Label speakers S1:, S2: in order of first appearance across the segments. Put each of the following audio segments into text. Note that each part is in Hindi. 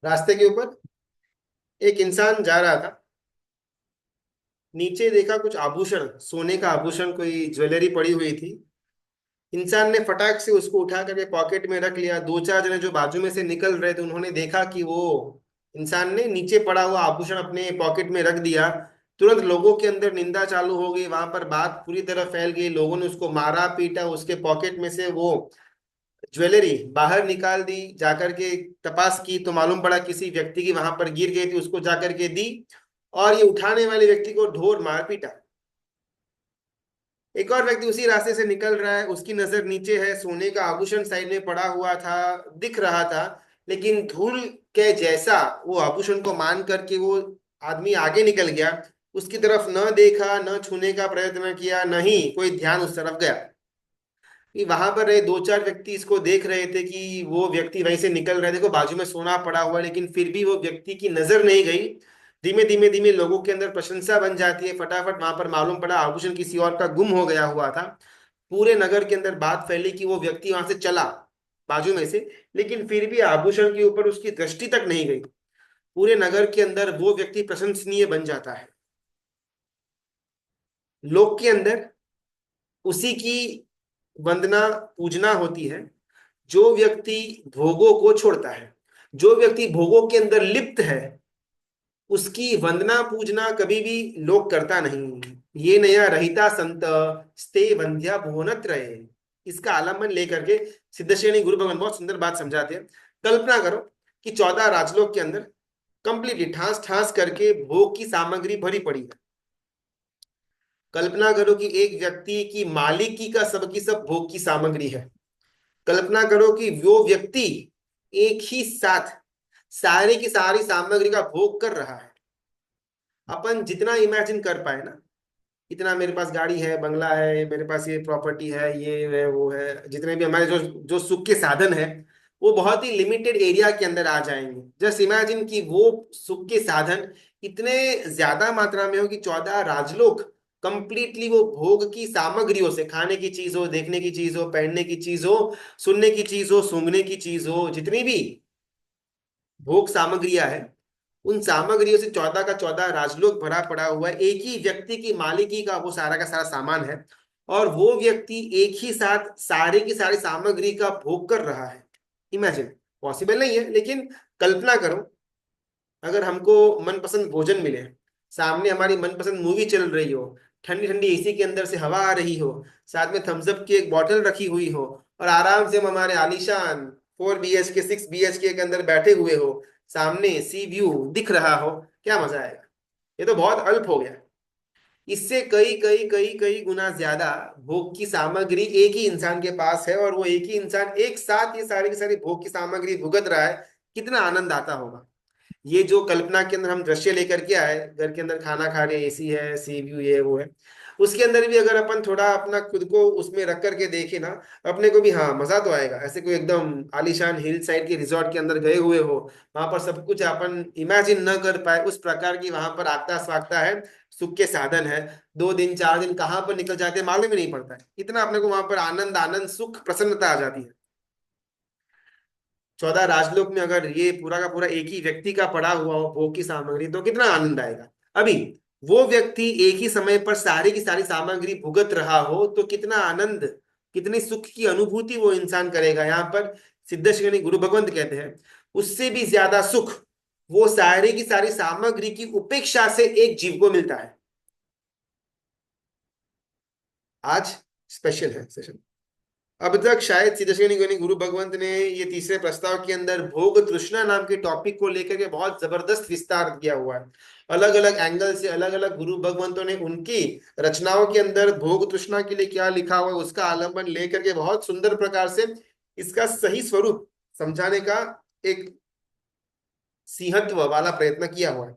S1: रास्ते के ऊपर एक इंसान जा रहा था। नीचे देखा कुछ आभूषण, सोने का आभूषण, कोई ज्वेलरी पड़ी हुई थी। इंसान ने फटाक से उसको उठा करके पॉकेट में रख लिया। दो चार जने जो बाजू में से निकल रहे थे उन्होंने देखा कि वो इंसान ने नीचे पड़ा हुआ आभूषण अपने पॉकेट में रख दिया। तुरंत लोगों के अंदर निंदा चालू हो गई, वहां पर बात पूरी तरह फैल गई। लोगों ने उसको मारा पीटा, उसके पॉकेट में से वो ज्वेलरी बाहर निकाल दी। जाकर के तपास की तो मालूम पड़ा किसी व्यक्ति की वहां पर गिर गई थी, उसको जाकर के दी। और ये उठाने वाले व्यक्ति को ढोर मार पीटा। एक और व्यक्ति उसी रास्ते से निकल रहा है, उसकी नजर नीचे है, सोने का आभूषण साइड में पड़ा हुआ था, दिख रहा था। लेकिन धूल के जैसा वो आभूषण को मान करके वो आदमी आगे निकल गया। उसकी तरफ न देखा, न छूने का प्रयत्न किया, न ही कोई ध्यान उस तरफ गया। कि वहां पर रहे दो चार व्यक्ति इसको देख रहे थे कि वो व्यक्ति वहीं से निकल रहे थे। देखो बाजू में सोना पड़ा हुआ है, लेकिन फिर भी वो व्यक्ति की नजर नहीं गई। धीमे धीमे धीमे लोगों के अंदर प्रशंसा बन जाती है। फटाफट वहां पर मालूम पड़ा आभूषण किसी और का गुम हो गया हुआ था। पूरे नगर के अंदर बात फैली कि वो व्यक्ति वहां से चला बाजू में से, लेकिन फिर भी आभूषण के ऊपर उसकी दृष्टि तक नहीं गई। पूरे नगर के अंदर वो व्यक्ति प्रशंसनीय बन जाता है। लोक के अंदर उसी की वंदना पूजना होती है जो व्यक्ति भोगों को छोड़ता है। जो व्यक्ति भोगों के अंदर लिप्त है उसकी वंदना पूजना कभी भी लोग करता नहीं। ये नया रहिता संत स्ते वंद्या भुवनत्रय, इसका आलम्बन लेकर के सिद्धश्रेणी गुरु भगवान बहुत सुंदर बात समझाते हैं। कल्पना करो कि 14 राजलोक के अंदर कंप्लीटली ठास ठास करके भोग की सामग्री भरी पड़ी है। कल्पना करो कि एक व्यक्ति की मालिकी का सबकी सब भोग की सामग्री है। कल्पना करो कि वो व्यक्ति एक ही साथ सारी की सारी सामग्री का भोग कर रहा है। अपन जितना इमेजिन कर पाए ना, इतना मेरे पास गाड़ी है, बंगला है, मेरे पास ये प्रॉपर्टी है, ये है, वो है, जितने भी हमारे जो जो सुख के साधन है वो बहुत ही लिमिटेड एरिया के अंदर आ जाएंगे। जस्ट इमेजिन कि वो सुख के साधन इतने ज्यादा मात्रा में हो कि 14 राजलोक कंप्लीटली वो भोग की सामग्रियों से, खाने की चीज हो, देखने की चीज हो, पहनने की चीज हो, सुनने की चीज हो, सूंघने की चीज हो, जितनी भी भोग सामग्रियां है, उन सामग्रियों से 14 का 14 राजलोक भरा पड़ा हुआ है। एक ही व्यक्ति की मालिकी का वो सारा का सारा सामान है। और वो व्यक्ति एक ही साथ सारी की सारी सामग्री का भोग कर रहा है। इमेजिन, पॉसिबल नहीं है, लेकिन कल्पना करो अगर हमको मनपसंद भोजन मिले, सामने हमारी मनपसंद मूवी चल रही हो, ठंडी ठंडी एसी के अंदर से हवा आ रही हो, साथ में थम्स अप की एक बॉटल रखी हुई हो, और आराम से हम हमारे आलीशान 4 BHK 6 BHK के अंदर बैठे हुए हो, सामने सी व्यू दिख रहा हो, क्या मजा आएगा। ये तो बहुत अल्प हो गया। इससे कई कई कई कई गुना ज्यादा भोग की सामग्री एक ही इंसान के पास है, और वो एक ही इंसान एक साथ ये सारी की सारी भोग की सामग्री भुगत रहा है। कितना आनंद आता होगा। ये जो कल्पना के अंदर हम दृश्य लेकर के आए, घर के अंदर खाना खा रहे, एसी है, सी व्यू, ये वो है, उसके अंदर भी अगर अपन थोड़ा अपना खुद को उसमें रख करके देखे ना, अपने को भी हाँ मजा तो आएगा। ऐसे कोई एकदम आलीशान हिल साइड के रिजॉर्ट के अंदर गए हुए हो, वहां पर सब कुछ अपन इमेजिन न कर पाए उस प्रकार की वहां पर आगता स्वागता है, सुख के साधन है। 2 दिन 4 दिन कहाँ पर निकल जाते हैं मालूम ही नहीं पड़ता है। इतना अपने को वहां पर आनंद आनंद सुख प्रसन्नता आ जाती है। 14 राजलोक में अगर ये पूरा का पूरा एक ही व्यक्ति का पड़ा हुआ हो भोग की सामग्री, तो कितना आनंद आएगा। अभी वो व्यक्ति एक ही समय पर सारी की सारी सामग्री भुगत रहा हो तो कितना आनंद, कितनी सुख की अनुभूति वो इंसान करेगा। यहाँ पर सिद्ध श्रेणी गुरु भगवंत कहते हैं उससे भी ज्यादा सुख वो सारी की सारी सामग्री की उपेक्षा से एक जीव को मिलता है। आज स्पेशल है सेशन। अब तक शायद सिद्धेश्वरी गणि गुरु भगवंत ने ये तीसरे प्रस्ताव के अंदर भोग तृष्णा नाम के टॉपिक को लेकर के बहुत जबरदस्त विस्तार किया हुआ है। अलग अलग एंगल से अलग अलग गुरु भगवंतों ने उनकी रचनाओं के अंदर भोग तृष्णा के लिए क्या लिखा हुआ है उसका आलंबन लेकर के बहुत सुंदर प्रकार से इसका सही स्वरूप समझाने का एक सिंहत्व वाला प्रयत्न किया हुआ है।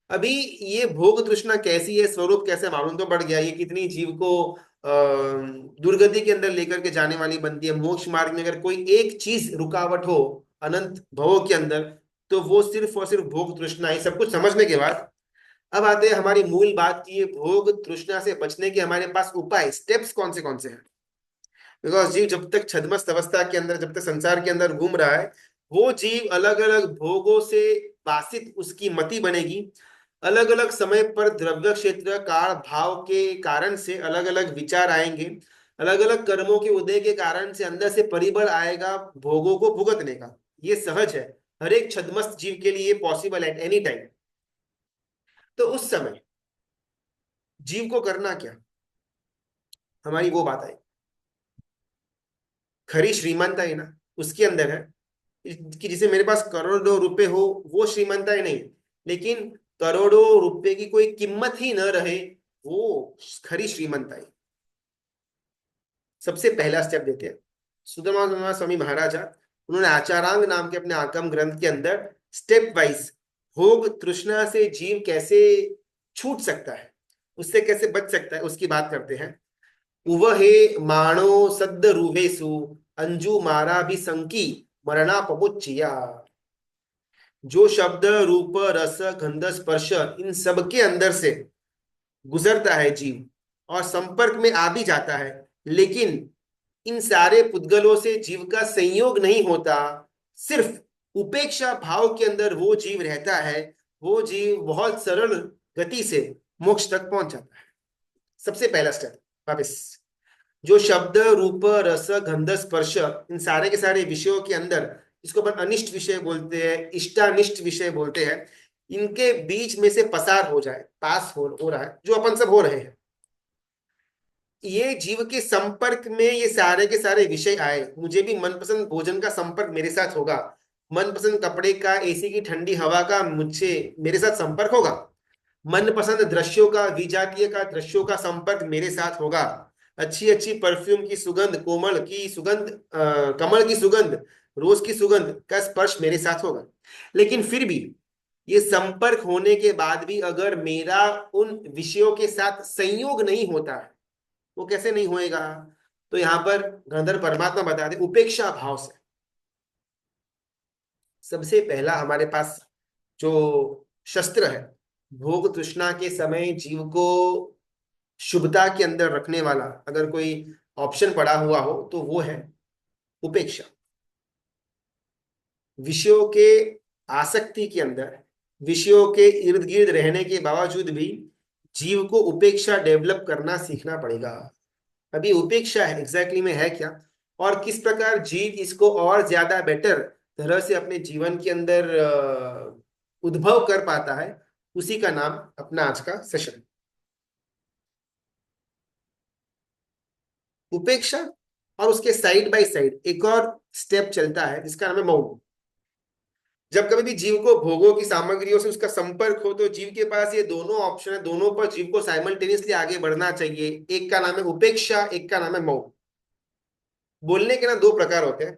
S1: अभी ये भोग तृष्णा कैसी है, स्वरूप कैसे, मालूम तो पड़ गया। ये कितनी जीव को दुर्गति के अंदर लेकर के जाने वाली बनती है। मोक्ष मार्ग में अगर कोई एक चीज रुकावट हो अनंत भवों के अंदर, तो वो सिर्फ और सिर्फ भोग तृष्णा ही। सब कुछ समझने के बाद अब आते हैं हमारी मूल बात की, ये भोग तृष्णा से बचने के हमारे पास उपाय, स्टेप्स कौन से हैं। बिकॉज जीव जब तक छद्मस्त अवस्था के अंदर, जब तक संसार के अंदर घूम रहा है, वो जीव अलग अलग भोगों से वासित उसकी मति बनेगी। अलग अलग समय पर द्रव्य क्षेत्र काल भाव के कारण से अलग अलग विचार आएंगे। अलग अलग कर्मों के उदय के कारण से अंदर से परिबल आएगा भोगों को भुगतने का। ये सहज है, हर एक छद्मस्त जीव के लिए पॉसिबल एट एनी टाइम। तो उस समय जीव को करना क्या, हमारी वो बात आई। खरी श्रीमंताई ना उसके अंदर है कि जिसे मेरे पास करोड़ों रुपए हो, वो श्रीमंताई नहीं। लेकिन करोड़ों रुपए की कोई कीमत ही न रहे, वो खरी श्रीमंताई। सबसे पहला स्टेप देते हैं सुदामा स्वामी महाराजा। उन्होंने आचारांग नाम के अपने आगम ग्रंथ के अंदर स्टेप वाइज भोग तृष्णा से जीव कैसे छूट सकता है, उससे कैसे बच सकता है, उसकी बात करते हैं। उवहे माणो सद्द रूहेसु अंजू मारा भी संकी मरणा पमुच्चिया। जो शब्द रूप रस गंध स्पर्श इन सब के अंदर से गुजरता है जीव और संपर्क में आ भी जाता है, लेकिन इन सारे पुद्गलों से जीव का संयोग नहीं होता। सिर्फ उपेक्षा भाव के अंदर वो जीव रहता है। वो जीव बहुत सरल गति से मोक्ष तक पहुंच जाता है। सबसे पहला स्टेप वापस, जो शब्द रूप रस गंध स्पर्श इन सारे के सारे विषयों के अंदर, इसको अपन अनिष्ट विषय बोलते हैं, इष्टानिष्ट विषय बोलते हैं, इनके बीच में से पसार हो जाए, पास हो रहा है, जो अपन सब हो रहे हैं। ये जीव के संपर्क में ये सारे के सारे विषय आए, मुझे भी मनपसंद भोजन का संपर्क मेरे साथ होगा, मनपसंद कपड़े का, एसी की ठंडी हवा का मुझसे मेरे साथ संपर्क होगा, मनपसंद दृश्यों का, विजातीय का दृश्यों का संपर्क मेरे साथ होगा, अच्छी अच्छी परफ्यूम की सुगंध, कोमल की सुगंध, कमल की सुगंध, रोज की सुगंध का स्पर्श मेरे साथ होगा। लेकिन फिर भी ये संपर्क होने के बाद भी अगर मेरा उन विषयों के साथ संयोग नहीं होता है, वो कैसे नहीं होएगा? तो यहां पर गंधर्व परमात्मा बताते उपेक्षा भाव से। सबसे पहला हमारे पास जो शस्त्र है भोग तृष्णा के समय जीव को शुभता के अंदर रखने वाला, अगर कोई ऑप्शन पड़ा हुआ हो तो वो है उपेक्षा। विषयों के आसक्ति के अंदर, विषयों के इर्द गिर्द रहने के बावजूद भी जीव को उपेक्षा डेवलप करना सीखना पड़ेगा। अभी उपेक्षा है एग्जैक्टली में है क्या, और किस प्रकार जीव इसको और ज्यादा बेटर तरह से अपने जीवन के अंदर उद्भव कर पाता है, उसी का नाम अपना आज का सेशन। उपेक्षा और उसके साइड बाय साइड एक और स्टेप चलता है जिसका नाम है मौन। जब कभी भी जीव को भोगों की सामग्रियों से उसका संपर्क हो तो जीव के पास ये दोनों ऑप्शन है, दोनों पर जीव को साइमल्टेनियसली आगे बढ़ना चाहिए। एक का नाम है उपेक्षा, एक का नाम है मौन। बोलने के ना दो प्रकार होते हैं,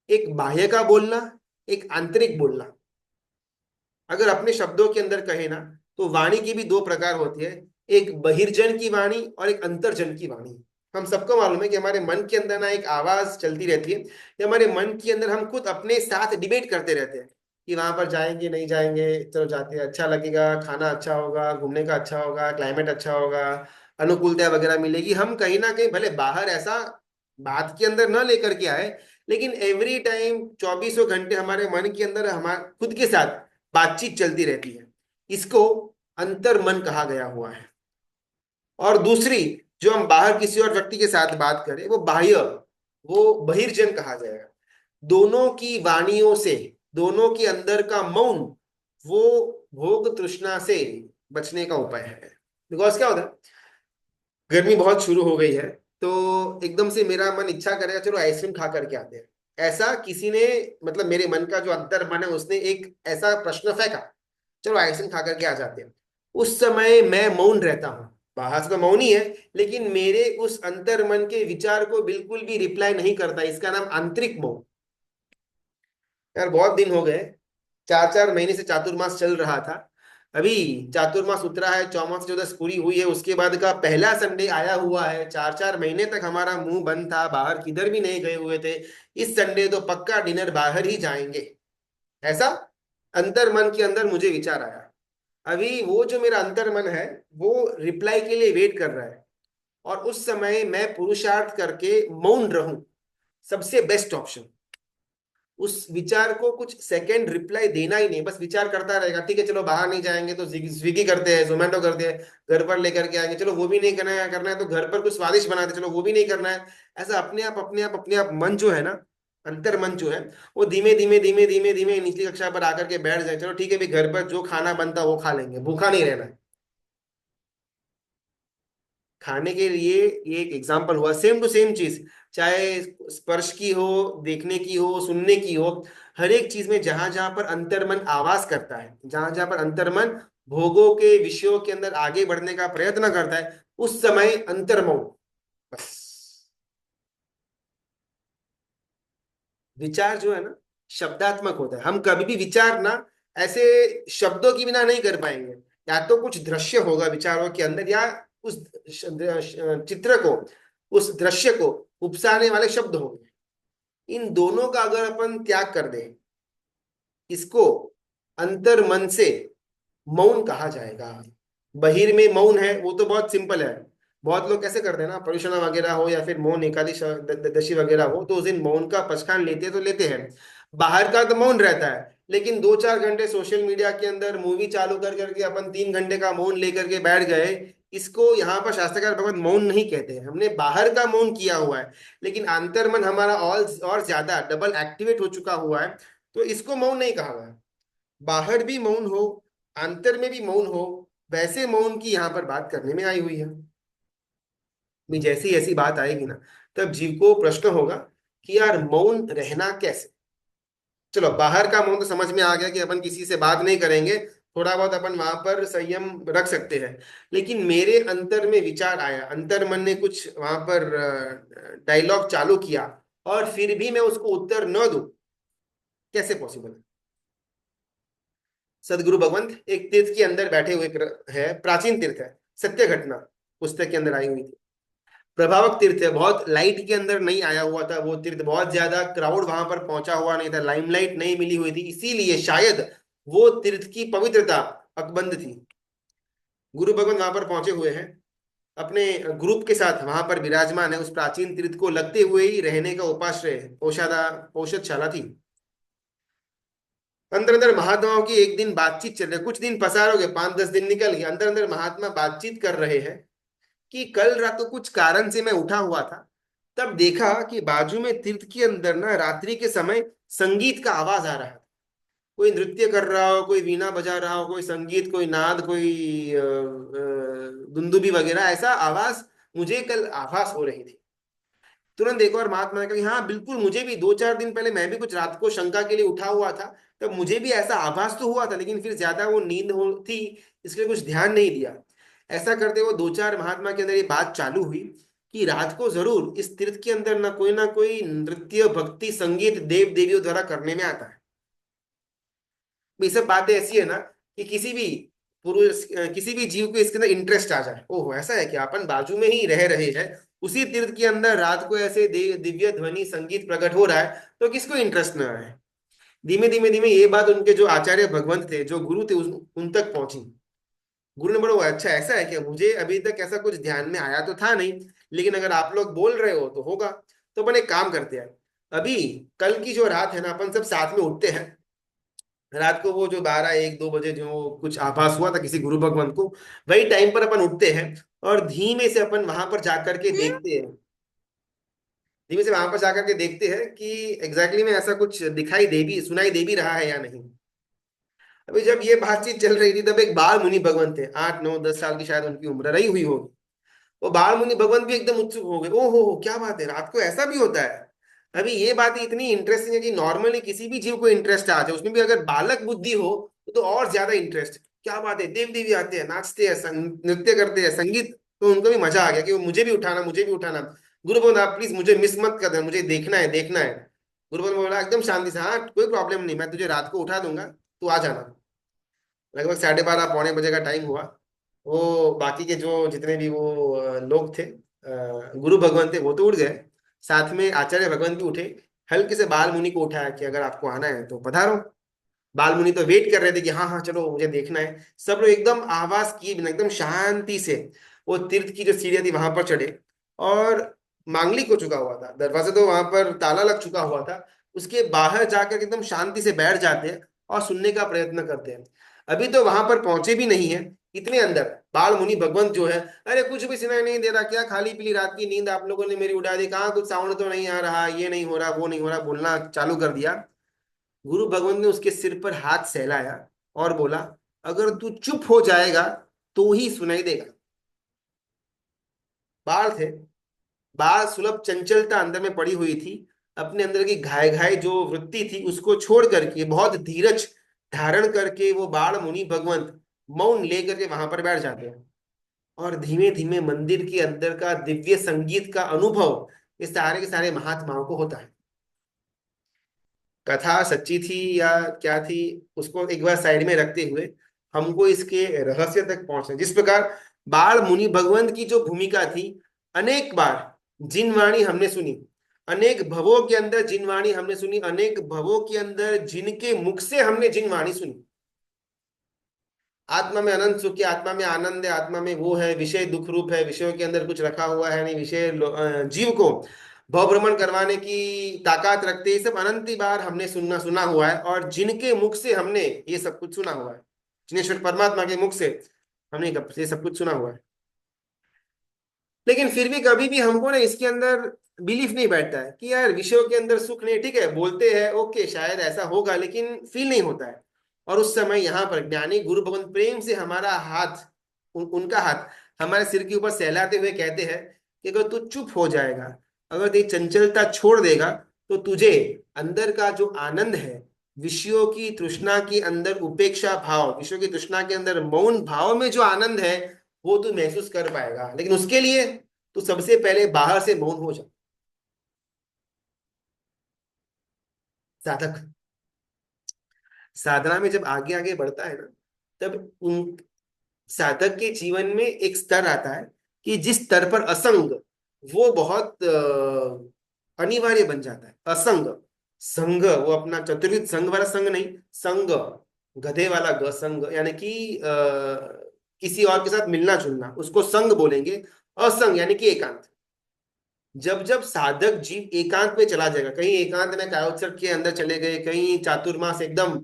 S1: एक बाह्य का बोलना, एक आंतरिक बोलना। अगर अपने शब्दों के अंदर कहे ना तो वाणी की भी दो प्रकार होती है, एक बहिर्जन की वाणी और एक अंतर्जन की वाणी। हम सबको मालूम है कि हमारे मन के अंदर ना एक आवाज चलती रहती है, कि हमारे मन के अंदर हम खुद अपने साथ डिबेट करते रहते हैं कि वहां पर जाएंगे नहीं जाएंगे, चलो जाते हैं, अच्छा लगेगा, खाना अच्छा होगा, घूमने का अच्छा होगा, क्लाइमेट अच्छा होगा, अनुकूलता वगैरह मिलेगी। हम कहीं ना कहीं भले बाहर ऐसा बात के अंदर न लेकर के आए, लेकिन एवरी टाइम चौबीसों घंटे हमारे मन के अंदर हमारे खुद के साथ बातचीत चलती रहती है। इसको अंतर मन कहा गया हुआ है। और दूसरी, जो हम बाहर किसी और व्यक्ति के साथ बात करें, वो बाह्य, वो बहिर्जन कहा जाएगा। दोनों की वाणियों से, दोनों के अंदर का मौन, वो भोग तृष्णा से बचने का उपाय है। बिकॉज क्या होता है, गर्मी बहुत शुरू हो गई है, तो एकदम से मेरा मन इच्छा करेगा चलो आइसक्रीम खा करके आते हैं। ऐसा किसी ने, मतलब मेरे मन का जो अंतर मन है उसने एक ऐसा प्रश्न फेंका, चलो आइसक्रीम खा करके आ जाते हैं। उस समय मैं मौन रहता हूँ, बाहर से तो मौन ही है, लेकिन मेरे उस अंतर मन के विचार को बिल्कुल भी रिप्लाई नहीं करता। इसका नाम आंतरिक मौन। यार बहुत दिन हो गए, 4 4 महीने से चातुर्मास चल रहा था। अभी चातुर्मास उतरा है, चौमास चौदस पूरी हुई है, उसके बाद का पहला संडे आया हुआ है। 4 4 महीने तक हमारा मुंह बंद था, बाहर किधर भी नहीं गए हुए थे। इस संडे तो पक्का डिनर बाहर ही जाएंगे, ऐसा अंतर मन के अंदर मुझे विचार आया। अभी वो जो मेरा अंतर मन है वो रिप्लाई के लिए वेट कर रहा है, और उस समय मैं पुरुषार्थ करके मौन रहूं, सबसे बेस्ट ऑप्शन। उस विचार को कुछ सेकंड रिप्लाई देना ही नहीं, बस विचार करता रहेगा। ठीक है चलो बाहर नहीं जाएंगे तो स्विगी करते हैं, जोमेटो करते हैं, घर पर लेकर के आएंगे, चलो वो भी नहीं करना है तो घर पर कुछ स्वादिष्ट बनाते, चलो वो भी नहीं करना है। ऐसा अपने आप मन जो है ना, अंतर मन जो है, वो धीमे धीमे निचली कक्षा पर आकर के बैठ जाए। चलो ठीक है भाई, घर पर जो खाना बनता है वो खा लेंगे, भूखा नहीं रहना है। खाने के लिए ये एक एग्जाम्पल हुआ, सेम टू सेम चीज, चाहे स्पर्श की हो, देखने की हो, सुनने की हो, हर एक चीज में जहां जहां पर अंतर्मन आवाज करता है, जहां जहां पर अंतर्मन भोगों के विषयों के अंदर आगे बढ़ने का प्रयत्न करता है, उस समय अंतर्मौन। बस। विचार जो है ना, शब्दात्मक होता है। हम कभी भी विचार ना ऐसे शब्दों की बिना नहीं कर पाएंगे। या तो कुछ दृश्य होगा विचारों के अंदर, या उस चित्र को, उस दृश्य को उपसाने वाले शब्द होंगे। इन दोनों का अगर अपन त्याग कर दें, इसको अंतर मन से मौन कहा जाएगा। बहिर में मौन है वो तो बहुत सिंपल है। बहुत लोग कैसे करते हैं ना, परीक्षणा वगैरह हो या फिर मौन एकादशी दशी वगैरह हो, तो उस दिन मौन का पचखान लेते तो लेते हैं। बाहर का तो मौन रहता है, लेकिन 2-4 घंटे सोशल मीडिया के अंदर मूवी चालू कर करके अपन 3 घंटे का मौन लेकर के बैठ गए। इसको यहाँ पर शास्त्रकार भगवत मौन नहीं कहते हैं, हमने बाहर का मौन किया हुआ है, लेकिन अंतर्मन हमारा और ज्यादा डबल एक्टिवेट हो चुका हुआ है, तो इसको मौन नहीं कहा गया। बाहर भी मौन हो, अंतर में भी मौन हो, वैसे मौन की यहाँ पर बात करने में आई हुई है। मैं जैसी ऐसी बात आएगी ना, तब जीव को प्रश्न होगा कि यार मौन रहना कैसे। चलो बाहर का मौन तो समझ में आ गया कि अपन किसी से बात नहीं करेंगे, थोड़ा बहुत अपन वहां पर संयम रख सकते हैं। लेकिन मेरे अंतर में विचार आया, अंतर मन ने कुछ वहां पर डायलॉग चालू किया, और फिर भी मैं उसको उत्तर न दूं, कैसे पॉसिबल है। सदगुरु भगवंत एक तीर्थ के अंदर बैठे हुए है, प्राचीन तीर्थ है, सत्य घटना पुस्तक के अंदर आई हुई थी। प्रभावक तीर्थ है, बहुत लाइट के अंदर नहीं आया हुआ था वो तीर्थ, बहुत ज्यादा क्राउड वहां पर पहुंचा हुआ नहीं था, लाइमलाइट नहीं मिली हुई थी, इसीलिए शायद वो तीर्थ की पवित्रता अकबंद थी। गुरु भगवंत वहां पर पहुंचे हुए हैं, अपने ग्रुप के साथ वहां पर विराजमान है, उस प्राचीन तीर्थ को लगते हुए ही रहने का उपाश्रय औषधशाला थी। अंदर अंदर महात्माओं की एक दिन बातचीत चल रही है, कुछ दिन पसार हो गए, 5-10 दिन निकल गए, अंदर अंदर महात्मा बातचीत कर रहे हैं कि कल रात को कुछ कारण से मैं उठा हुआ था, तब देखा कि बाजू में तीर्थ के अंदर ना रात्रि के समय संगीत का आवाज आ रहा है। कोई नृत्य कर रहा हो, कोई वीणा बजा रहा हो, कोई संगीत, कोई नाद, कोई दुंदुबी वगैरह, ऐसा आवाज मुझे कल आभास हो रही थी। तुरंत एक और महात्मा ने कहा कि हाँ बिल्कुल, मुझे भी 2-4 दिन पहले मैं भी कुछ रात को शंका के लिए उठा हुआ था, तब मुझे भी ऐसा आभास तो हुआ था, लेकिन फिर ज्यादा वो नींद हो थी, इसलिए कुछ ध्यान नहीं दिया। ऐसा करते वो 2-4 महात्मा के अंदर ये बात चालू हुई कि रात को जरूर इस तीर्थ के अंदर ना कोई नृत्य, भक्ति, संगीत देव देवियों द्वारा करने में आता है। ये सब बातें ऐसी है ना कि किसी भी पुरुष, किसी भी जीव को इसके अंदर इंटरेस्ट आ जाए, ओहो ऐसा है कि अपन बाजू में ही रह रहे हैं, उसी तीर्थ के अंदर रात को ऐसे दिव्य ध्वनि संगीत प्रकट हो रहा है, तो किसको इंटरेस्ट ना आए। धीमे धीमे धीमे ये बात उनके जो आचार्य भगवंत थे, जो गुरु थे, उन तक पहुंची। गुरु ने बोला अच्छा ऐसा है कि मुझे अभी तक ऐसा कुछ ध्यान में आया तो था नहीं, लेकिन अगर आप लोग बोल रहे हो तो होगा। तो अपन एक काम करते हैं, अभी कल की जो रात है ना, अपन सब साथ में उठते हैं। रात को वो जो 12-1-2 बजे जो कुछ आभास हुआ था किसी गुरु भगवान को, वही टाइम पर अपन उठते हैं, और धीमे से अपन वहां पर जाकर के देखते हैं, धीमे से वहां पर जाकर के देखते हैं कि एग्जैक्टली में ऐसा कुछ दिखाई दे भी, सुनाई दे भी रहा है या नहीं। अभी जब ये बातचीत चल रही थी, तब एक बाल मुनि भगवान थे, 8-9-10 साल की शायद उनकी उम्र रही हुई होगी। वो बाल मुनि भगवान भी एकदम उत्सुक हो गए, ओहो क्या बात है, रात को ऐसा भी होता है। अभी ये बात इतनी इंटरेस्टिंग है कि नॉर्मली किसी भी जीव को इंटरेस्ट आ जाए, उसमें भी अगर बालक बुद्धि हो तो और ज्यादा इंटरेस्ट। क्या बात है, देव देवी आते हैं, नाचते हैं, नृत्य करते हैं, संगीत, तो उनको भी मजा आ गया कि वो मुझे भी उठाना, मुझे भी उठाना। गुरु बोला आप प्लीज मुझे मिस मत कर देना, मुझे देखना है, देखना है। गुरु बोला एकदम शांति से, हाँ कोई प्रॉब्लम नहीं, मैं तुझे रात को उठा दूंगा, तू आ जाना। लगभग 12:30-12 पौने बजे का टाइम हुआ। वो बाकी के जो जितने भी वो लोग थे, गुरु भगवान थे, वो तो उठ गए, साथ में आचार्य भगवान भी उठे। हल्के से बाल मुनि को उठाया कि अगर आपको आना है तो पधारो। बाल मुनि तो वेट कर रहे थे कि हाँ हाँ चलो मुझे देखना है। सब लोग एकदम आवाज किए बिना एकदम शांति से वो तीर्थ की जो सीढ़ियां थी वहां पर चढ़े। और मांगलिक हो चुका हुआ था, दरवाजा तो वहां पर ताला लग चुका हुआ था, उसके बाहर जाकर एकदम शांति से बैठ जाते हैं और सुनने का प्रयत्न करते हैं। अभी तो वहां पर पहुंचे भी नहीं है, इतने अंदर बाल मुनि भगवंत जो है, अरे कुछ भी सुनाई नहीं दे रहा, क्या खाली पीली रात की नींद आप लोगों ने मेरी उड़ा दी, कहाँ कुछ साउंड तो नहीं आ रहा, ये नहीं हो रहा, वो नहीं हो रहा, बोलना चालू कर दिया। गुरु भगवंत ने उसके सिर पर हाथ सहलाया और बोला, अगर तू चुप हो जाएगा तो ही सुनाई देगा। बाल थे, बाल सुलभ चंचलता अंदर में पड़ी हुई थी। अपने अंदर की घाय घाय जो वृत्ति थी उसको छोड़ करके, बहुत धीरज धारण करके वो बाल मुनि भगवंत मौन लेकर के वहां पर बैठ जाते हैं। और धीमे धीमे मंदिर के अंदर का दिव्य संगीत का अनुभव ये सारे के सारे महात्माओं को होता है। कथा सच्ची थी या क्या थी, उसको एक बार साइड में रखते हुए हमको इसके रहस्य तक पहुंचना, जिस प्रकार बाल मुनि भगवंत की जो भूमिका थी, अनेक बार जिनवाणी हमने सुनी, अनेक भवों के अंदर जिनवाणी हमने सुनी, अनेक भवों के अंदर जिनके मुख से हमने जिनवाणी सुनी। आत्मा में अनंत सुख है, आत्मा में आनंद है, आत्मा में वो है, विषय दुख रूप है, विषयों के अंदर कुछ रखा हुआ है नहीं, विषय जीव को भव भ्रमण करवाने की ताकत रखते, ये सब अनंत ही बार हमने सुना हुआ है, और जिनके मुख से हमने ये सब कुछ सुना हुआ है, जिनेश्वर परमात्मा के मुख से हमने ये सब कुछ सुना हुआ है। लेकिन फिर भी कभी भी हमको ना इसके अंदर बिलीफ नहीं बैठता है कि यार विषयों के अंदर सुख नहीं, ठीक है बोलते हैं ओके शायद ऐसा होगा, लेकिन फील नहीं होता है। और उस समय यहाँ पर ज्ञानी गुरु भगवंत प्रेम से हमारा हाथ, उनका हाथ हमारे सिर के ऊपर सहलाते हुए कहते हैं कि अगर तू चुप हो जाएगा, अगर तेरी चंचलता छोड़ देगा, तो तुझे अंदर का जो आनंद है, विषयों की तृष्णा के अंदर उपेक्षा भाव, विषयों की तृष्णा के अंदर मौन भाव में जो आनंद है, वो तू महसूस कर पाएगा। लेकिन उसके लिए तू सबसे पहले बाहर से मौन हो जा। साधक साधना में जब आगे आगे बढ़ता है ना, तब उन साधक के जीवन में एक स्तर आता है कि जिस स्तर पर असंग वो बहुत अनिवार्य बन जाता है। असंग, संग वो अपना चतुर्विध संग वाला संग नहीं, संग गधे वाला ग, संग यानी कि किसी और के साथ मिलना जुलना, उसको संग बोलेंगे। असंग यानी कि एकांत। जब जब साधक जीव एकांत में चला जाएगा, कहीं एकांत में कायोत्सर्ग के अंदर चले गए, कहीं चातुर्मास एकदम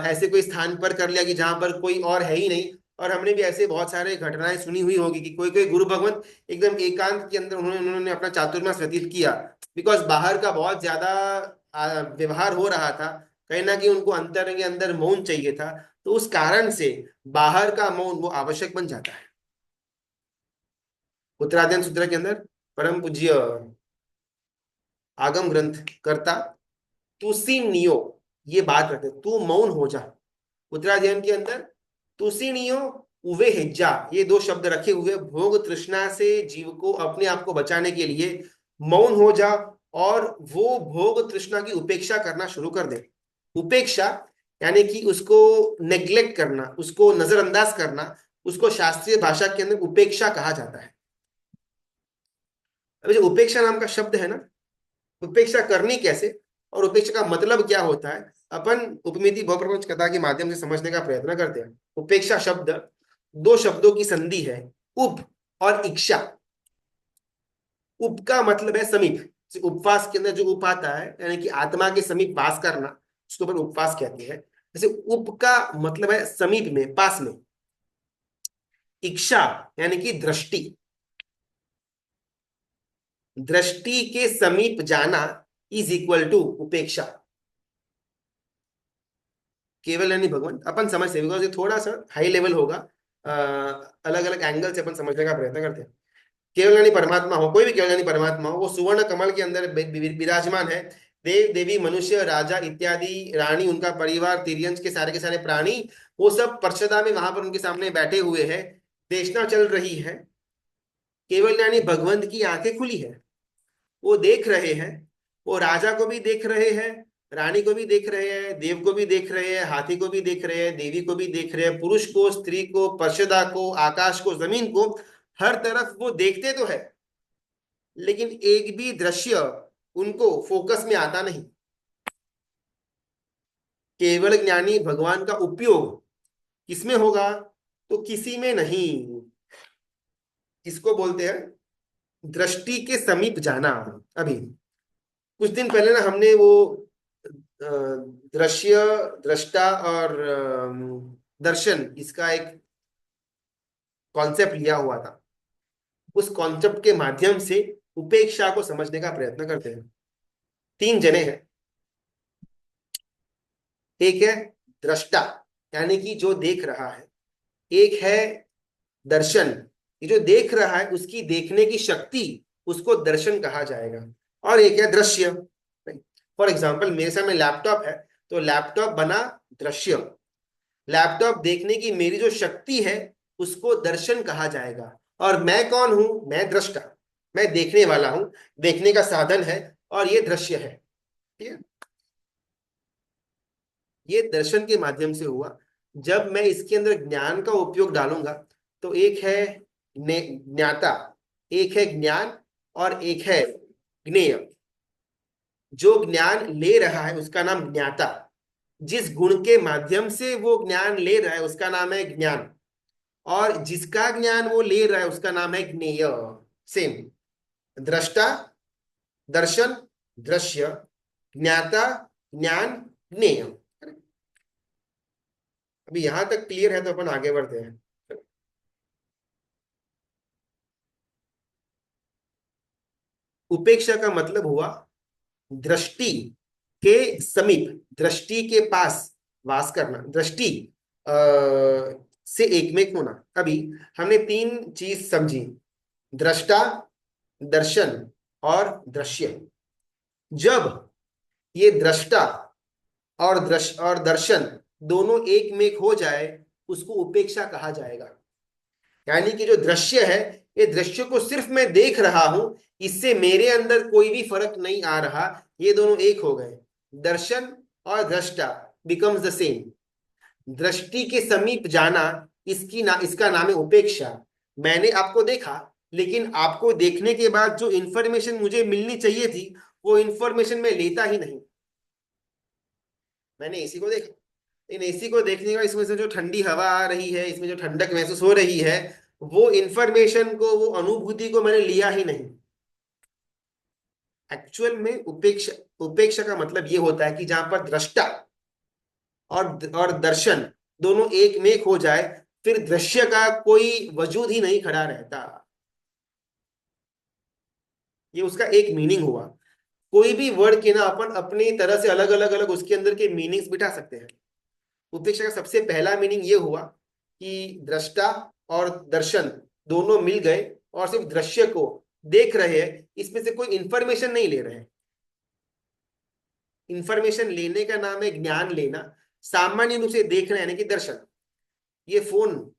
S1: ऐसे कोई स्थान पर कर लिया कि जहां पर कोई और है ही नहीं। और हमने भी ऐसे बहुत सारे घटनाएं सुनी हुई होगी कि कोई कोई गुरु भगवंत एकदम एकांत के अंदर उन्होंने उन्होंने अपना चातुर्मास व्यतीत किया, बिकॉज बाहर का बहुत ज्यादा व्यवहार हो रहा था। कहीं ना कहीं उनको अंतर के अंदर मौन चाहिए था, तो उस कारण से बाहर का मौन वो आवश्यक बन जाता है। उत्तराध्ययन सूत्र के अंदर परम पूज्य आगम ग्रंथ करता तुसी नियो ये बात रखते, तू मौन हो जा। उत्तराध्ययन के अंदर तुसी नियो उवे हिज्जा, ये दो शब्द रखे हुए, भोग तृष्णा से जीव को अपने आप को बचाने के लिए मौन हो जा, और वो भोग तृष्णा की उपेक्षा करना शुरू कर दे। उपेक्षा यानी कि उसको नेग्लेक्ट करना, उसको नजरअंदाज करना, उसको शास्त्रीय भाषा के अंदर उपेक्षा कहा जाता है। अभी जो उपेक्षा नाम का शब्द है ना, उपेक्षा करनी कैसे और उपेक्षा का मतलब क्या होता है, अपन उपमिति बहुप्रपंच कथा के माध्यम से समझने का प्रयत्न करते हैं। उपेक्षा शब्द दो शब्दों की संधि है, उप और इच्छा। उप का मतलब है समीप, उपवास के अंदर जो उप आता है यानी कि आत्मा के समीप वास करना, उसको अपन उपवास कहते हैं। जैसे उप का मतलब है समीप में, पास में। इच्छा यानी कि दृष्टि, दृष्टि के समीप जाना इज इक्वल टू उपेक्षा। केवल यानी भगवान अपन समझ से, बिकॉज ये थोड़ा सा हाई लेवल होगा, अलग अलग एंगल से अपन समझने का प्रयत्न करते हैं। केवल यानी परमात्मा हो, कोई भी केवल यानी परमात्मा हो, वो सुवर्ण कमल के अंदर विराजमान है। देव देवी मनुष्य राजा इत्यादि रानी, उनका परिवार, तिर्यंश के सारे प्राणी, वो सब पर्षदा में वहां पर उनके सामने बैठे हुए हैं। देशना चल रही है, केवल यानी भगवंत की आंखें खुली है, वो देख रहे हैं। वो राजा को भी देख रहे हैं, रानी को भी देख रहे हैं, देव को भी देख रहे हैं, हाथी को भी देख रहे हैं, देवी को भी देख रहे हैं, पुरुष को, स्त्री को, पर्षदा को, आकाश को, जमीन को, हर तरफ वो देखते तो है। लेकिन एक भी दृश्य उनको फोकस में आता नहीं। केवल ज्ञानी भगवान का उपयोग किसमें होगा, तो किसी में नहीं। इसको बोलते हैं दृष्टि के समीप जाना। अभी कुछ दिन पहले ना हमने वो दृश्य, दृष्टा और दर्शन, इसका एक कॉन्सेप्ट लिया हुआ था। उस कॉन्सेप्ट के माध्यम से उपेक्षा को समझने का प्रयत्न करते हैं। तीन जने हैं। एक है दृष्टा, यानी कि जो देख रहा है। एक है दर्शन, ये जो देख रहा है उसकी देखने की शक्ति, उसको दर्शन कहा जाएगा। और एक है दृश्य। फॉर एग्जाम्पल मेरे सामने लैपटॉप है, तो लैपटॉप बना दृश्य। लैपटॉप देखने की मेरी जो शक्ति है उसको दर्शन कहा जाएगा। और मैं कौन हूं? मैं दृष्टा, मैं देखने वाला हूं, देखने का साधन है, और ये दृश्य है। ठीक है, ये दर्शन के माध्यम से हुआ। जब मैं इसके अंदर ज्ञान का उपयोग डालूंगा तो एक है ज्ञाता, एक है ज्ञान, और एक है ज्ञेय। जो ज्ञान ले रहा है उसका नाम ज्ञाता, जिस गुण के माध्यम से वो ज्ञान ले रहा है उसका नाम है ज्ञान, और जिसका ज्ञान वो ले रहा है उसका नाम है ज्ञेय। सेम, दृष्टा, दर्शन, दृश्य, ज्ञाता, ज्ञान, ज्ञेय। अभी यहां तक क्लियर है तो अपन आगे बढ़ते हैं। उपेक्षा का मतलब हुआ दृष्टि के समीप, दृष्टि के पास वास करना, दृष्टि आ, से एकमेक होना। अभी हमने तीन चीज समझी, दृष्टा, दर्शन और दृश्य। जब ये दृष्टा और दर्शन दोनों एक में हो जाए उसको उपेक्षा कहा जाएगा। यानी कि जो दृश्य है, ये दृश्य को सिर्फ मैं देख रहा हूं, इससे मेरे अंदर कोई भी फर्क नहीं आ रहा, ये दोनों एक हो गए। दर्शन और दृष्टा बिकम्स द सेम। दृष्टि के समीप जाना, इसका नाम है उपेक्षा। मैंने आपको देखा, लेकिन आपको देखने के बाद जो इंफॉर्मेशन मुझे मिलनी चाहिए थी वो इंफॉर्मेशन मैं लेता ही नहीं। मैंने एसी को देखा, इन एसी को देखने के बाद इसमें से जो ठंडी हवा आ रही है, इसमें जो ठंडक महसूस हो रही है, वो इंफॉर्मेशन को, वो अनुभूति को मैंने लिया ही नहीं। एक्चुअल में उपेक्षा, उपेक्षा का मतलब ये होता है कि जहां पर दृष्टा और दर्शन दोनों एक में हो जाए, फिर दृश्य का कोई वजूद ही नहीं खड़ा रहता। ये उसका एक मीनिंग हुआ। कोई भी वर्ड के ना अपन अपनी तरह से अलग अलग अलग उसके अंदर के मीनिंग्स बिठा सकते हैं। उपेक्षा का सबसे पहला मीनिंग ये हुआ कि दृष्टा और दर्शन दोनों मिल गए और सिर्फ दृश्य को देख रहे हैं, इसमें से कोई इंफॉर्मेशन नहीं ले रहे हैं। इंफॉर्मेशन लेने का नाम है ज्ञान लेना। सामान्य रूप से देखना यानी कि दर्शन। ये फोन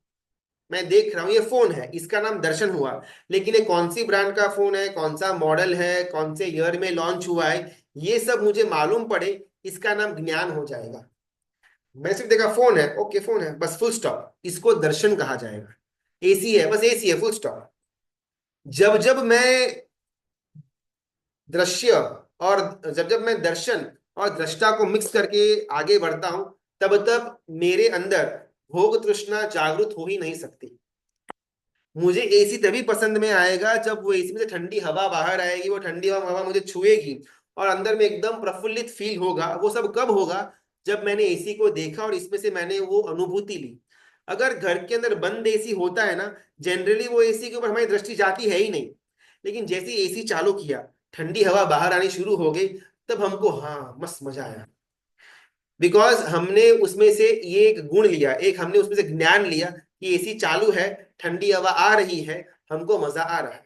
S1: मैं देख रहा हूं, ये फोन है, इसका नाम दर्शन हुआ। लेकिन ये कौन सी ब्रांड का फोन है, कौन सा मॉडल है, कौन से ईयर में लॉन्च हुआ है, ये सब मुझे मालूम पड़े, इसका नाम ज्ञान हो जाएगा। मैंने सिर्फ देखा फोन है, ओके फोन है, बस फुल स्टॉप, इसको दर्शन कहा जाएगा। एसी है, बस एसी है, फुल स्टॉप। जब जब मैं दृश्य और जब जब मैं दर्शन और दृष्टा को मिक्स करके आगे बढ़ता हूं, तब तब मेरे अंदर भोग तृष्णा जागृत हो ही नहीं सकती। मुझे एसी तभी पसंद में आएगा जब वो एसी में से ठंडी हवा बाहर आएगी, वो ठंडी हवा मुझे छुएगी और अंदर में एकदम प्रफुल्लित फील होगा। वो सब कब होगा? जब मैंने एसी को देखा और इसमें से मैंने वो अनुभूति ली। अगर घर के अंदर बंद एसी होता है ना, जनरली वो एसी के ऊपर हमारी दृष्टि जाती है ही नहीं। लेकिन जैसे एसी चालू किया, ठंडी हवा बाहर आनी शुरू हो गई, तब हमको हाँ मस्त मजा आया। बिकॉज हमने उसमें से ये एक गुण लिया, एक हमने उसमें से ज्ञान लिया कि एसी चालू है, ठंडी हवा आ रही है, हमको मजा आ रहा है।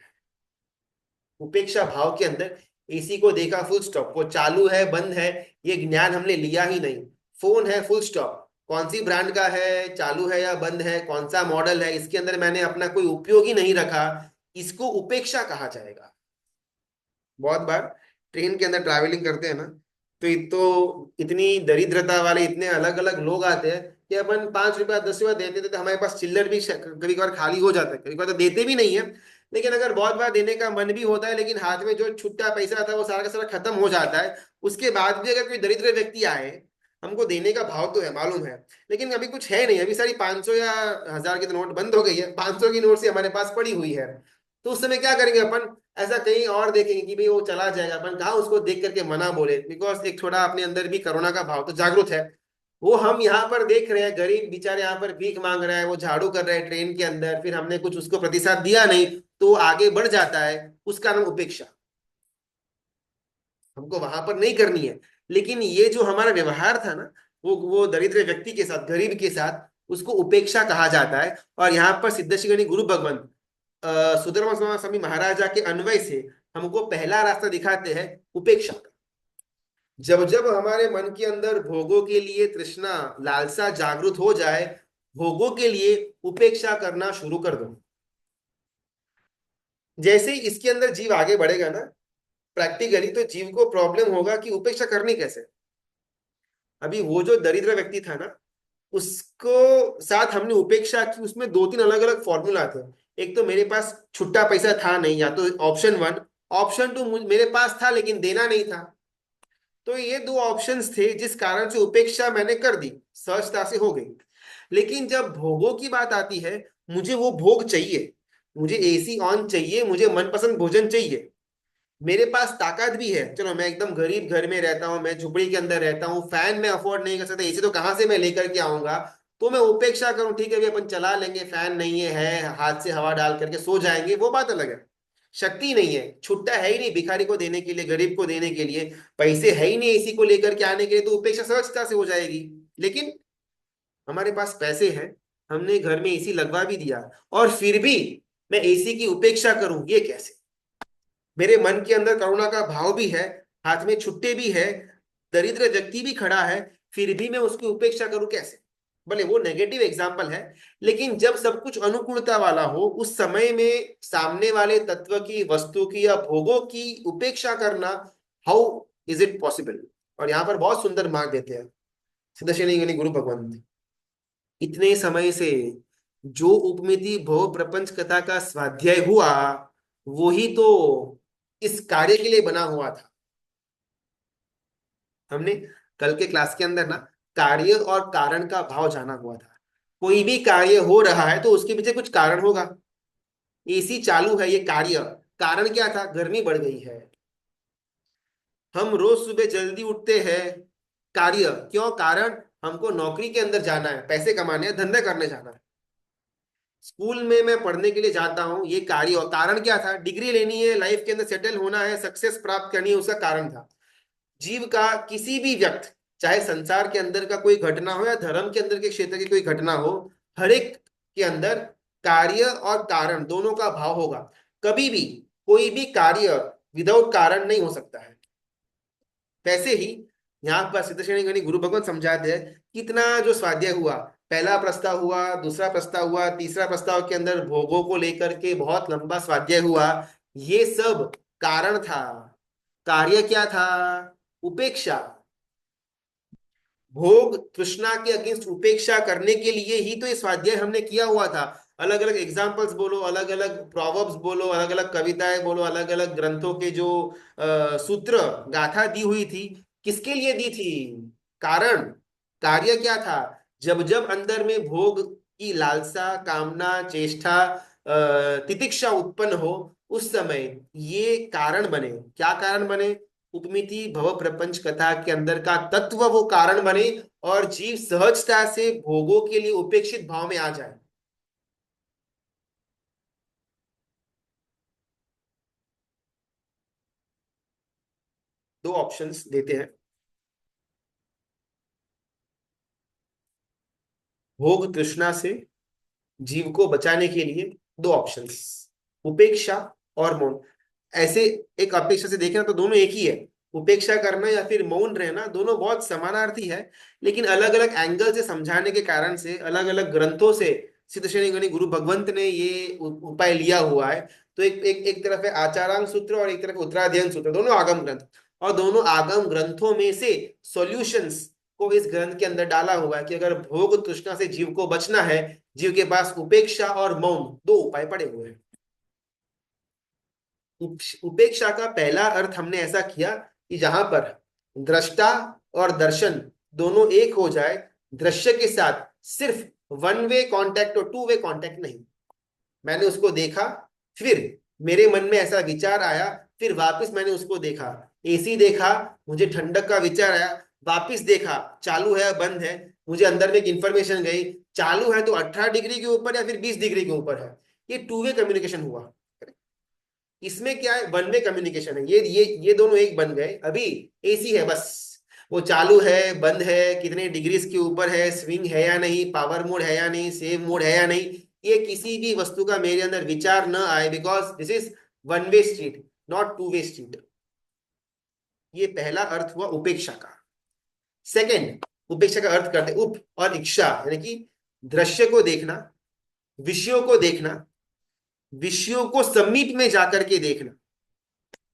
S1: उपेक्षा भाव के अंदर एसी को देखा, फुल स्टॉप, वो चालू है बंद है ये ज्ञान हमने लिया ही नहीं। फोन है, फुल स्टॉप, कौन सी ब्रांड का है, चालू है या बंद है, कौन सा मॉडल है, इसके अंदर मैंने अपना कोई उपयोग ही नहीं रखा, इसको उपेक्षा कहा जाएगा। बहुत बार ट्रेन के अंदर ट्रैवलिंग करते हैं ना, तो इतनी दरिद्रता वाले इतने अलग अलग लोग आते हैं कि अपन 5 रुपया 10 रुपया देते थे तो हमारे पास चिल्लर भी कभी कभार खाली हो जाता है, कभी कभार तो देते भी नहीं है। लेकिन अगर बहुत बार देने का मन भी होता है, लेकिन हाथ में जो छुट्टा पैसा था वो सारा का सारा खत्म हो जाता है। उसके बाद भी अगर कोई दरिद्र व्यक्ति आए, हमको देने का भाव तो है, मालूम है, लेकिन अभी कुछ है नहीं, अभी सारी 500 या 1000 की तो नोट बंद हो गई है, 500 की नोट से हमारे पास पड़ी हुई है। तो उस समय क्या करेंगे अपन, ऐसा कहीं और देखेंगे कि भाई वो चला जाएगा, अपन कहाँ उसको देख करके मना बोले, बिकॉज एक थोड़ा अपने अंदर भी करुणा का भाव तो जागरूक है। वो हम यहाँ पर देख रहे हैं गरीब बेचारे यहाँ पर भीख मांग रहा है, वो झाड़ू कर रहा है ट्रेन के अंदर, फिर हमने कुछ उसको प्रतिसाद दिया नहीं तो वो आगे बढ़ जाता है, उसका नाम उपेक्षा। हमको वहां पर नहीं करनी है। लेकिन ये जो हमारा व्यवहार था ना, वो दरिद्र व्यक्ति के साथ, गरीब के साथ, उसको उपेक्षा कहा जाता है। और यहाँ पर सिद्धेश्वरी गुरु भगवान सुधर्मा स्वामी महाराजा के अन्वय से हमको पहला रास्ता दिखाते हैं, उपेक्षा का। जब जब हमारे मन के अंदर भोगों के लिए तृष्णा, लालसा जागृत हो जाए, भोगों के लिए उपेक्षा करना शुरू कर दो। जैसे ही इसके अंदर जीव आगे बढ़ेगा ना, प्रैक्टिकली तो जीव को प्रॉब्लम होगा कि उपेक्षा करनी कैसे। अभी वो जो दरिद्र व्यक्ति था ना, उसको साथ हमने उपेक्षा की, उसमें दो तीन अलग अलग फॉर्मूला थे। एक तो मेरे पास छुट्टा पैसा था नहीं, या तो ऑप्शन वन। ऑप्शन टू, मेरे पास था लेकिन देना नहीं था। तो ये दो ऑप्शंस थे जिस कारण से उपेक्षा मैंने कर दी, सहजता से हो गई। लेकिन जब भोगों की बात आती है, मुझे वो भोग चाहिए, मुझे एसी ऑन चाहिए, मुझे मनपसंद भोजन चाहिए, मेरे पास ताकत भी है, चलो मैं एकदम गरीब घर में रहता हूँ, मैं झुपड़ी के अंदर रहता हूँ, फैन में अफोर्ड नहीं कर सकता, एसी तो कहाँ से मैं लेकर के आऊंगा, तो मैं उपेक्षा करूं, ठीक है भी अपन चला लेंगे, फैन नहीं है हाथ से हवा डाल करके सो जाएंगे, वो बात अलग है। शक्ति नहीं है, छुट्टा है ही नहीं भिखारी को देने के लिए, गरीब को देने के लिए, पैसे है ही नहीं एसी को लेकर के आने के लिए, तो उपेक्षा सहजता से हो जाएगी। लेकिन हमारे पास पैसे हैं, हमने घर में एसी लगवा भी दिया, और फिर भी मैं एसी की उपेक्षा करूं, ये कैसे? मेरे मन के अंदर करुणा का भाव भी है, हाथ में छुट्टे भी है, दरिद्र व्यक्ति भी खड़ा है, फिर भी मैं उसकी उपेक्षा करूं कैसे? भले वो नेगेटिव एग्जाम्पल है, लेकिन जब सब कुछ अनुकूलता वाला हो, उस समय में सामने वाले तत्व की, वस्तु की या भोगों की उपेक्षा करना, हाउ इज इट पॉसिबल? और यहाँ पर बहुत सुंदर मार्ग देते हैं सिद्धेश्वरी गुरु भगवान। इतने समय से जो उपमिति भव प्रपंच कथा का स्वाध्याय हुआ, वो ही तो इस कार्य के लिए बना हुआ था। हमने कल के क्लास के अंदर ना कार्य और कारण का भाव जाना हुआ था। कोई भी कार्य हो रहा है तो उसके पीछे कुछ कारण होगा। एसी चालू है, ये कार्य। कारण क्या था? गर्मी बढ़ गई है। हम रोज सुबह जल्दी उठते हैं, कार्य क्यों? कारण हमको नौकरी के अंदर जाना है, पैसे कमाने हैं, धंधा करने जाना है। स्कूल में मैं पढ़ने के लिए जाता हूँ, ये कार्य। और कारण क्या था? डिग्री लेनी है, लाइफ के अंदर सेटल होना है, सक्सेस प्राप्त करनी है, उसका कारण था। जीव का किसी भी व्यक्ति, चाहे संसार के अंदर का कोई घटना हो या धर्म के अंदर के क्षेत्र की कोई घटना हो, हर एक के अंदर कार्य और कारण दोनों का भाव होगा। कभी भी कोई भी कार्य विदाउट कारण नहीं हो सकता है। वैसे ही यहाँ पर सिद्धेश्वरी गणि गुरु भगवान समझाते हैं, कितना जो स्वाध्याय हुआ, पहला प्रस्ताव हुआ, दूसरा प्रस्ताव हुआ, तीसरा प्रस्ताव के अंदर भोगों को लेकर के बहुत लंबा स्वाध्याय हुआ। ये सब कारण था। कार्य क्या था? उपेक्षा। भोग तृष्णा के अगेंस्ट उपेक्षा करने के लिए ही तो ये स्वाध्याय हमने किया हुआ था। अलग अलग एग्जाम्पल्स बोलो, अलग अलग प्रोवर्ब्स बोलो, अलग अलग कविताएं बोलो, अलग अलग ग्रंथों के जो सूत्र गाथा दी हुई थी, किसके लिए दी थी? कारण। कार्य क्या था? जब जब अंदर में भोग की लालसा, कामना, चेष्टा, तितिक्षा उत्पन्न हो, उस समय ये कारण बने। क्या कारण बने? उपमिति भव प्रपंच कथा के अंदर का तत्व वो कारण बने, और जीव सहजता से भोगों के लिए उपेक्षित भाव में आ जाए। दो ऑप्शंस देते हैं भोग तृष्णा से जीव को बचाने के लिए। दो ऑप्शंस, उपेक्षा और मौन। ऐसे एक अपेक्षा से देखें तो दोनों एक ही है। उपेक्षा करना या फिर मौन रहना, दोनों बहुत समानार्थी है। लेकिन अलग अलग एंगल से समझाने के कारण से, अलग अलग ग्रंथों से सिद्धेश्वरी गणि गुरु भगवंत ने ये उपाय लिया हुआ है। तो एक तरफ है आचारांग सूत्र और एक तरफ उत्तराध्ययन सूत्र, दोनों आगम ग्रंथ। और दोनों आगम ग्रंथों में से सॉल्यूशंस को इस ग्रंथ के अंदर डाला हुआ है कि अगर भोग तृष्णा से जीव को बचना है, जीव के पास उपेक्षा और मौन दो उपाय पड़े हुए हैं। उपेक्षा का पहला अर्थ हमने ऐसा किया कि जहां पर दृष्टा और दर्शन दोनों एक हो जाए, दृश्य के साथ सिर्फ वन वे कांटेक्ट और टू वे कांटेक्ट नहीं। मैंने उसको देखा, फिर मेरे मन में ऐसा विचार आया, फिर वापस मैंने उसको देखा, एसी देखा, मुझे ठंडक का विचार आया, वापस देखा चालू है बंद है, मुझे अंदर में एक इंफॉर्मेशन गई, चालू है तो 18 डिग्री के ऊपर या फिर 20 डिग्री के ऊपर है। ये टू वे कम्युनिकेशन हुआ। इसमें क्या है, वन वे कम्युनिकेशन है। ये दोनों एक बन गए। अभी एसी है बस, वो चालू है बंद है, कितने डिग्रीज के ऊपर है, स्विंग है या नहीं, पावर मोड है या नहीं, सेव मोड है या नहीं, ये किसी भी वस्तु का मेरे अंदर विचार न आए, because this is one way street, not two way street. ये पहला अर्थ हुआ उपेक्षा का। सेकंड, उपेक्षा का अर्थ करते उप और इच्छा, यानी कि दृश्य को देखना, विषयों को देखना, विषयों को समीप में जाकर के देखना।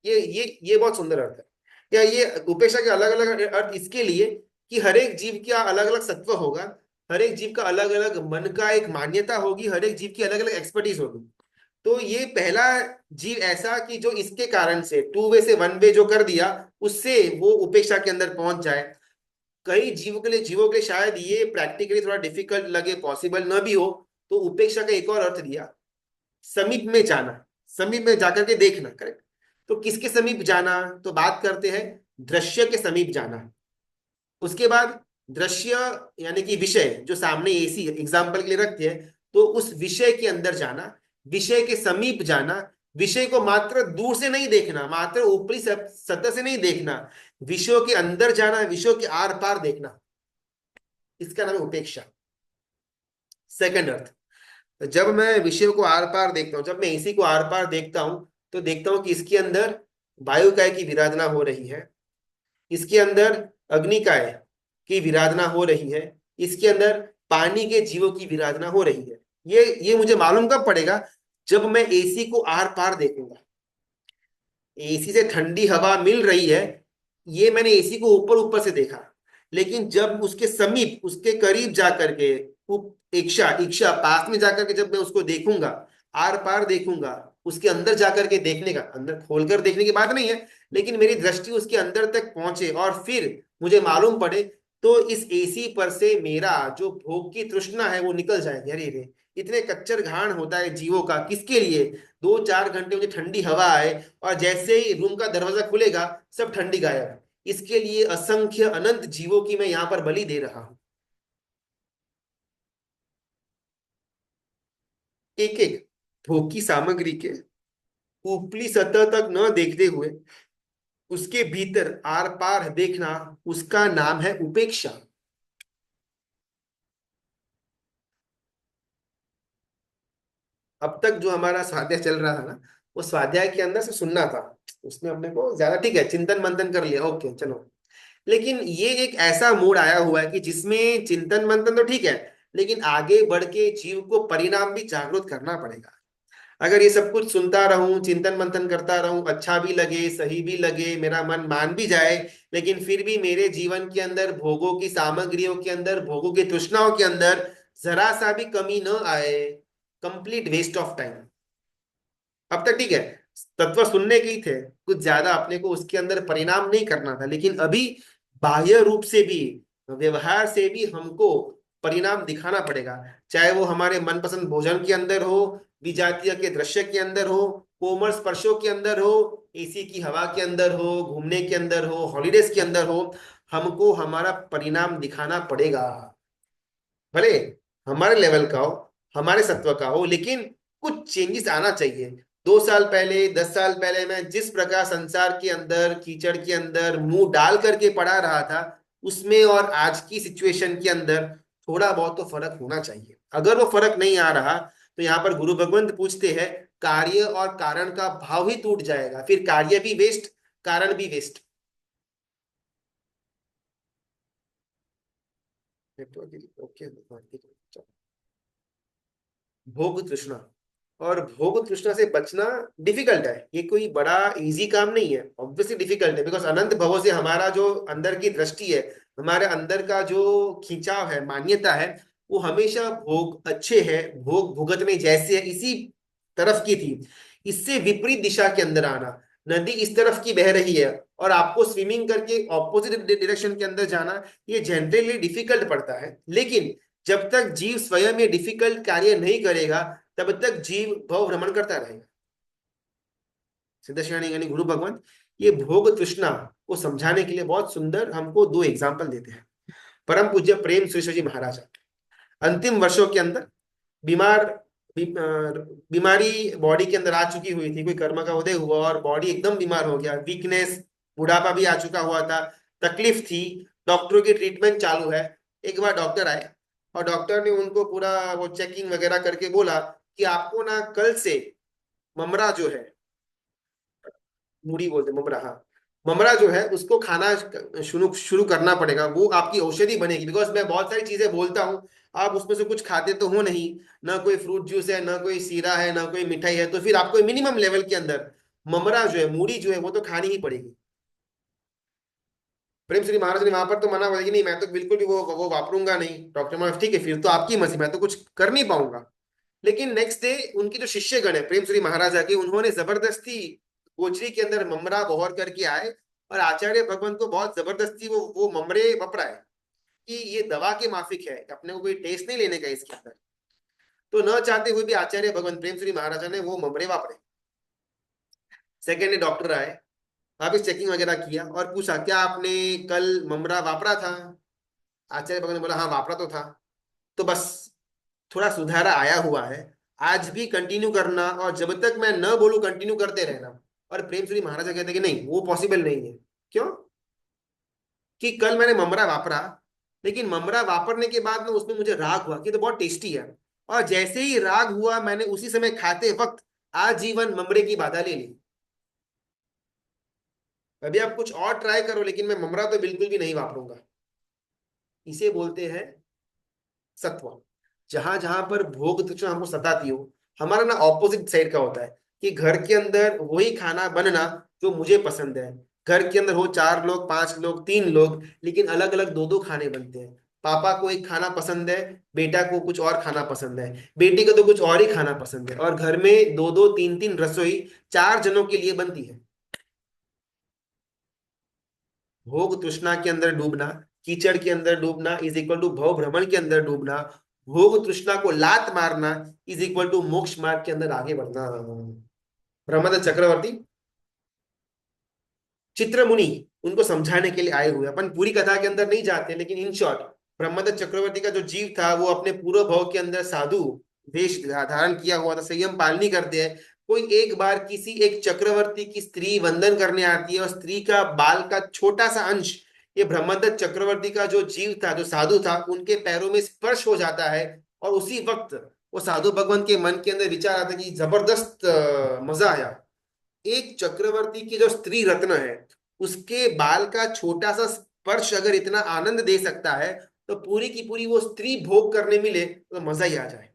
S1: ये बहुत सुंदर अर्थ है। या ये उपेक्षा के अलग अलग अर्थ इसके लिए कि हर एक जीव का अलग अलग सत्व होगा, हर एक जीव का अलग अलग मन का एक मान्यता होगी, हर एक जीव की अलग अलग एक्सपर्टीज होगी। तो ये पहला जीव ऐसा कि जो इसके कारण से टू वे से वन वे जो कर दिया, उससे वो उपेक्षा के अंदर पहुंच जाए। कई जीवों के लिए शायद ये प्रैक्टिकली थोड़ा डिफिकल्ट लगे, पॉसिबल न भी हो, तो उपेक्षा का एक और अर्थ दिया, समीप में जाना, समीप में जाकर के देखना। करेक्ट। तो किसके समीप जाना, तो बात करते हैं दृश्य के समीप जाना। उसके बाद दृश्य यानी कि विषय जो सामने एसी एग्जाम्पल के लिए रखते हैं, तो उस विषय के अंदर जाना, विषय के समीप जाना, विषय को मात्र दूर से नहीं देखना, मात्र ऊपरी सतह से नहीं देखना, विषयों के अंदर जाना, विषयों के आर पार देखना, इसका नाम है उपेक्षा। सेकंड अर्थ, जब मैं विषयों को आर पार देखता हूं, जब मैं इसी को आर पार देखता हूं, तो देखता हूं कि इसके अंदर वायुकाय की विराधना हो रही है, इसके अंदर अग्निकाय की विराधना हो रही है, इसके अंदर पानी के जीवों की विराधना हो रही है। ये मुझे मालूम कब पड़ेगा, जब मैं एसी को आर पार देखूंगा। एसी से ठंडी हवा मिल रही है, ये मैंने एसी को ऊपर ऊपर से देखा, लेकिन जब उसके समीप, उसके करीब जाकर के, इच्छा इच्छा पास में जाकर के जब मैं उसको देखूंगा, आर पार देखूंगा, उसके अंदर जाकर के देखने का, अंदर खोलकर देखने की बात नहीं है, लेकिन मेरी दृष्टि उसके अंदर तक पहुंचे और फिर मुझे मालूम पड़े, तो इस एसी पर से मेरा जो भोग की तृष्णा है वो निकल जाएगी। अरे रे, इतने कच्चर घाण होता है जीवों का, किसके लिए, 2-4 घंटे मुझे ठंडी हवा आए और जैसे ही रूम का दरवाजा खुलेगा सब ठंडी गायब। इसके लिए असंख्य अनंत जीवों की मैं यहां पर बलि दे रहा हूं। एक एक भोग की सामग्री के ऊपरी सतह तक न देखते हुए उसके भीतर आर पार देखना, उसका नाम है उपेक्षा। अब तक जो हमारा स्वाध्याय चल रहा था ना, वो स्वाध्याय के अंदर से सुनना था, उसने अपने को ज्यादा ठीक है चिंतन मंथन कर लिया, ओके चलो। लेकिन ये एक ऐसा मूड आया हुआ है कि जिसमें चिंतन मंथन तो ठीक है, लेकिन आगे बढ़ के जीव को परिणाम भी जागरूक करना पड़ेगा। अगर ये सब कुछ सुनता रहूं, चिंतन मंथन करता रहूं, अच्छा भी लगे, सही भी लगे, मेरा मन मान भी जाए, लेकिन फिर भी मेरे जीवन के अंदर भोगों की सामग्रियों के अंदर, भोगों की तृष्णाओं के अंदर जरा सा भी कमी न आए, कंप्लीट वेस्ट ऑफ टाइम। अब तक ठीक है, तत्व सुनने के ही थे, कुछ ज्यादा अपने को उसके अंदर परिणाम नहीं करना था, लेकिन अभी बाह्य रूप से भी, व्यवहार से भी हमको परिणाम दिखाना पड़ेगा। चाहे वो हमारे मनपसंद भोजन के अंदर हो, विजातीय के दृश्य के अंदर हो, कोमल स्पर्शों के अंदर हो, एसी की हवा के अंदर हो, घूमने के अंदर हो, हॉलीडेज के अंदर हो, हमको हमारा परिणाम दिखाना पड़ेगा। भले हमारे लेवल का हो, हमारे सत्व का हो, लेकिन कुछ चेंजेस आना चाहिए। 2 साल पहले, 10 साल पहले मैं जिस प्रकार संसार के अंदर, कीचड़ के अंदर मुंह डाल करके पड़ा रहा था, उसमें और आज की सिचुएशन के अंदर थोड़ा बहुत तो फर्क होना चाहिए। अगर वो फर्क नहीं आ रहा, तो यहाँ पर गुरु भगवंत पूछते हैं, कार्य और कारण का भाव ही टूट जाएगा, फिर कार्य भी वेस्ट, कारण भी वेस्ट। ओके, भोग तृष्णा, और भोग तृष्णा से बचना डिफिकल्ट है, ये कोई बड़ा इजी काम नहीं है, ऑब्वियसली डिफिकल्ट है, बिकॉज अनंत भवों से हमारा जो अंदर की दृष्टि है, हमारे अंदर का जो खिंचाव है, मान्यता है, वो हमेशा भोग अच्छे है, भोग भुगतने जैसे है, इसी तरफ की थी। इससे विपरीत दिशा के अंदर आना, नदी इस तरफ की बह रही है और आपको स्विमिंग करके ऑपोजिट डायरेक्शन के अंदर जाना, ये जनरली डिफिकल्ट पड़ता है। लेकिन जब तक जीव स्वयं ये डिफिकल्ट कार्य नहीं करेगा, तब तक जीव भव भ्रमण करता रहेगा। सिद्धश्रेणी यानी गुरु भगवंत ये भोग तृष्णा को समझाने के लिए बहुत सुंदर हमको दो एग्जाम्पल देते हैं। परम पूज्य प्रेम सुरेश्वर जी महाराज अंतिम वर्षों के अंदर बीमार बीमारी बॉडी के अंदर आ चुकी हुई थी, कोई कर्म का उदय हुआ और बॉडी एकदम बीमार हो गया, वीकनेस, बुढ़ापा भी आ चुका हुआ था, तकलीफ थी, डॉक्टरों की ट्रीटमेंट चालू है। एक बार डॉक्टर आए और डॉक्टर ने उनको पूरा वो चेकिंग वगैरह करके बोला कि आपको ना कल से ममरा जो है, मूढ़ी बोलते हैं, ममरा, हाँ, ममरा जो है उसको खाना शुरू शुरू करना पड़ेगा, वो आपकी औषधि बनेगी। बिकॉज मैं बहुत सारी चीजें बोलता हूँ, आप उसमें से कुछ खाते तो हो नहीं, ना कोई फ्रूट जूस है, ना कोई सीरा है, ना कोई मिठाई है, तो फिर आपको मिनिमम लेवल के अंदर ममरा जो है, मूढ़ी जो है, वो तो खानी ही पड़ेगी। प्रेम श्री महाराज ने वहां पर तो मना बोला कि नहीं, मैं तो बिल्कुल भी वो वापरूंगा नहीं। डॉक्टर महाराज ठीक है, फिर तो आपकी मर्जी, मैं तो कुछ कर नहीं पाऊंगा। लेकिन नेक्स्ट डे उनकी जो शिष्यगण है प्रेम श्री महाराजा के, उन्होंने जबरदस्ती गोचरी के अंदर ममरा बहौर करके आए और आचार्य भगवंत को बहुत जबरदस्ती वो ममरे बपराए कि ये दवा के माफिक है, अपने को कोई टेस्ट नहीं लेने का इसके अंदर। तो न चाहते हुए भी आचार्य भगवंत प्रेम श्री महाराजा ने वो ममरे वापरे। सेकेंड डे डॉक्टर आए, वापिस चेकिंग वगैरह किया और पूछा क्या आपने कल ममरा वापरा था? आचार्य भगवंत ने बोला हाँ वापरा तो था। तो बस थोड़ा सुधारा आया हुआ है, आज भी कंटिन्यू करना, और जब तक मैं न बोलूं कंटिन्यू करते रहना। और प्रेम श्री महाराजा कहते कि नहीं, वो पॉसिबल नहीं है। क्यों? कि कल मैंने ममरा वापरा, लेकिन ममरा वापरने के बाद में उसमें मुझे राग हुआ कि तो बहुत टेस्टी है, और जैसे ही राग हुआ मैंने उसी समय खाते वक्त आजीवन ममरे की बाधा ले ली। अभी आप कुछ और ट्राई करो, लेकिन मैं ममरा तो बिल्कुल भी नहीं वापरूंगा। इसे बोलते हैं सत्व। जहां जहां पर भोग तृष्णा हमको सताती हो, हमारा ना ऑपोजिट साइड का होता है कि घर के अंदर वही खाना बनना जो मुझे पसंद है। घर के अंदर हो 4 लोग, 5 लोग, 3 लोग, लेकिन अलग अलग दो दो खाने बनते हैं। पापा को एक खाना पसंद है, बेटा को कुछ और खाना पसंद है, बेटी को तो कुछ और ही खाना पसंद है, और घर में दो दो तीन तीन रसोई 4 जनों के लिए बनती है। भोग तृष्णा के अंदर डूबना, कीचड़ के अंदर डूबना इज इक्वल टू भव भ्रमण के अंदर डूबना, भोग तृष्णा को लात मारना इज इक्वल टू मोक्ष मार्ग के अंदर आगे बढ़ना। ब्रह्मदत्त चक्रवर्ती चित्र मुनि उनको समझाने के लिए आए हुए, अपन पूरी कथा के अंदर नहीं जाते, लेकिन इन शॉर्ट ब्रह्मदत्त चक्रवर्ती का जो जीव था वो अपने पूर्व भाव के अंदर साधु वेश धारण किया हुआ था, संयम पालनी करते हैं। कोई एक बार किसी एक चक्रवर्ती की स्त्री वंदन करने आती है और स्त्री का बाल का छोटा सा अंश ये ब्रह्मदत्त चक्रवर्ती का जो जीव था, जो साधु था, उनके पैरों में स्पर्श हो जाता है। और उसी वक्त वो साधु भगवान के मन के अंदर विचार आता है कि जबरदस्त मजा आया। एक चक्रवर्ती की जो स्त्री रत्न है, उसके बाल का छोटा सा स्पर्श अगर इतना आनंद दे सकता है, तो पूरी की पूरी वो स्त्री भोग करने मिले तो मजा ही आ जाए।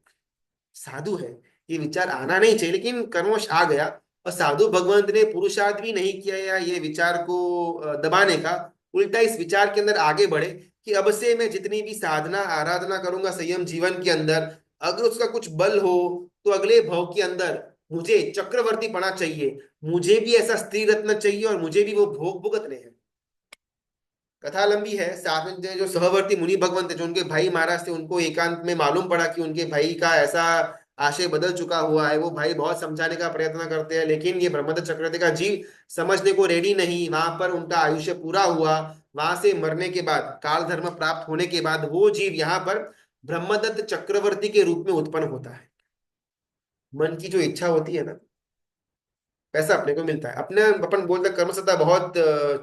S1: साधु है, ये विचार आना नहीं चाहिए, लेकिन कर्मश आ गया। और साधु भगवंत ने पुरुषार्थ भी नहीं किया या ये विचार को दबाने का, उल्टा इस विचार के अंदर आगे बढ़े कि अब से मैं जितनी भी साधना आराधना करूंगा संयम जीवन के अंदर, अगर उसका कुछ बल हो तो अगले भाव के अंदर मुझे चक्रवर्ती बना चाहिए, मुझे भी ऐसा स्त्री रत्न चाहिए, और मुझे भी वो भोग भुगतने हैं। कथा लंबी है, साथ में जो सहवर्ती मुनि भगवंत थे, जो उनके भाई महाराज थे, उनको एकांत में मालूम पड़ा कि उनके भाई का ऐसा आशय बदल चुका हुआ है। वो भाई बहुत समझाने का प्रयत्न करते हैं, लेकिन ये ब्रह्मदत्त चक्रवर्ती का जीव समझने को रेडी नहीं। वहां पर उनका आयुष्य पूरा हुआ, वहां से मरने के बाद, काल धर्म प्राप्त होने के बाद, वो जीव यहाँ पर ब्रह्मदत्त चक्रवर्ती के रूप में उत्पन्न होता है। मन की जो इच्छा होती है ना, पैसा अपने को मिलता है। अपने अपन बोलते हैं कर्म सत्ता बहुत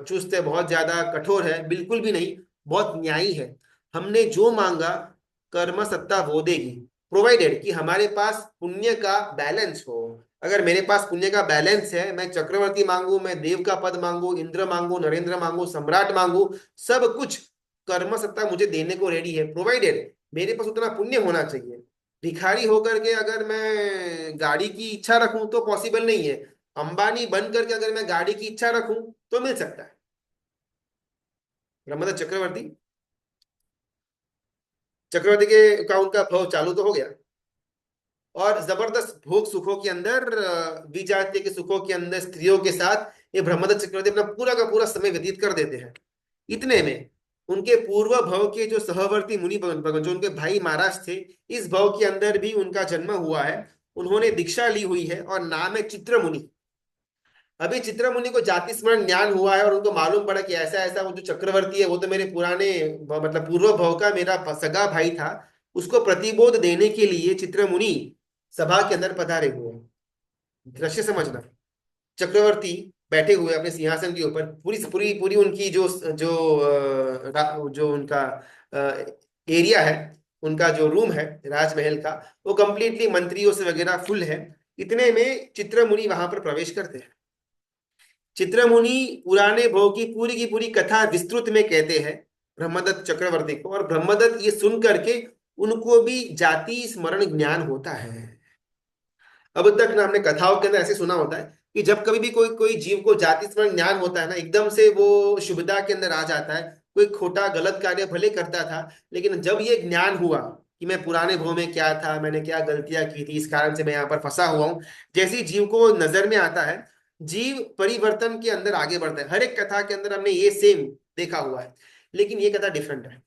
S1: चुस्त है, बहुत ज्यादा कठोर है, बिल्कुल भी नहीं, बहुत न्यायी है। हमने जो मांगा कर्म सत्ता वो देगी, प्रोवाइडेड कि हमारे पास पुण्य का बैलेंस हो। अगर मेरे पास पुण्य का बैलेंस है, मैं चक्रवर्ती मांगू, मैं देव का पद मांगू, इंद्र मांगू, नरेंद्र मांगू, सम्राट मांगू, सब कुछ कर्म सत्ता मुझे देने को रेडी है, प्रोवाइडेड मेरे पास उतना पुण्य होना चाहिए। भिखारी होकर के अगर मैं गाड़ी की इच्छा रखूं तो पॉसिबल नहीं है। अंबानी बन करके अगर मैं गाड़ी की इच्छा रखूं तो मिल सकता है। ब्रह्मदत्त चक्रवर्ती, चक्रवर्ती के का उनका भव चालू तो हो गया, और जबरदस्त भोग सुखों के अंदर, विजातीय के सुखों के अंदर, स्त्रियों के साथ ये ब्रह्मदत्त चक्रवर्ती अपना पूरा का पूरा समय व्यतीत कर देते हैं। इतने में उनके पूर्व भव के जो सहवर्ती मुनि भगवान, जो उनके भाई महाराज थे, इस भव के अंदर भी उनका जन्म हुआ है। उन्होंने दीक्षा ली हुई है और नाम है चित्र मुनि। अभी चित्रमुनि को जाति स्मरण ज्ञान हुआ है और उनको मालूम पड़ा कि ऐसा ऐसा वो जो चक्रवर्ती है वो तो मेरे पुराने मतलब पूर्व भव का मेरा सगा भाई था। उसको प्रतिबोध देने के लिए चित्रमुनि सभा के अंदर पधारे हुए हैं। दृश्य समझना। चक्रवर्ती बैठे हुए अपने सिंहासन के ऊपर, पूरी पूरी पूरी उनकी जो जो जो उनका एरिया है, उनका जो रूम है राजमहल का, वो कंप्लीटली मंत्रियों से वगैरह फुल है। इतने में चित्रमुनि वहां पर प्रवेश करते हैं। चित्रमुनि पुराने भोग की पूरी कथा विस्तृत में कहते हैं ब्रह्मदत्त चक्रवर्ती को, और ब्रह्मदत्त ये सुन करके उनको भी जाति स्मरण ज्ञान होता है। अब तक ना हमने कथाओं के अंदर ऐसे सुना होता है कि जब कभी भी कोई कोई जीव को जाति स्मरण ज्ञान होता है ना, एकदम से वो शुभता के अंदर आ जाता है। कोई खोटा गलत कार्य भले करता था, लेकिन जब ये ज्ञान हुआ कि मैं पुराने भव में क्या था, मैंने क्या गलतियां की थी, इस कारण से मैं यहाँ पर फंसा हुआ हूँ, जैसे ही जीव को नजर में आता है, जीव परिवर्तन के अंदर आगे बढ़ता है। हर एक कथा के अंदर हमने ये सेम देखा हुआ है, लेकिन ये कथा डिफरेंट है।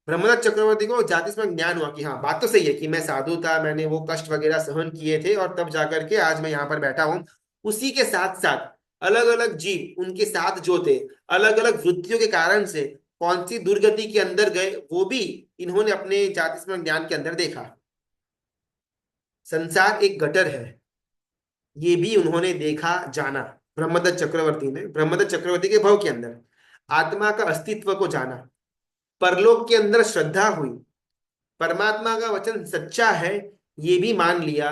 S1: ब्रह्मदत्त चक्रवर्ती को जाति में ज्ञान हुआ कि हाँ, बात तो सही है कि मैं साधु था, मैंने वो कष्ट वगैरह सहन किए थे और तब जाकर के आज मैं यहाँ पर बैठा हूँ। उसी के साथ साथ अलग अलग जीव उनके साथ जो थे, अलग अलग वृत्तियों के कारण से कौन सी दुर्गति के अंदर गए, वो भी इन्होंने अपने जाति में ज्ञान के अंदर देखा। संसार एक गटर है, ये भी उन्होंने देखा जाना। ब्रह्मदत्त चक्रवर्ती ने ब्रह्मदत्त चक्रवर्ती के भव के अंदर आत्मा का अस्तित्व को जाना। परलोक के अंदर श्रद्धा हुई, परमात्मा का वचन सच्चा है ये भी मान लिया।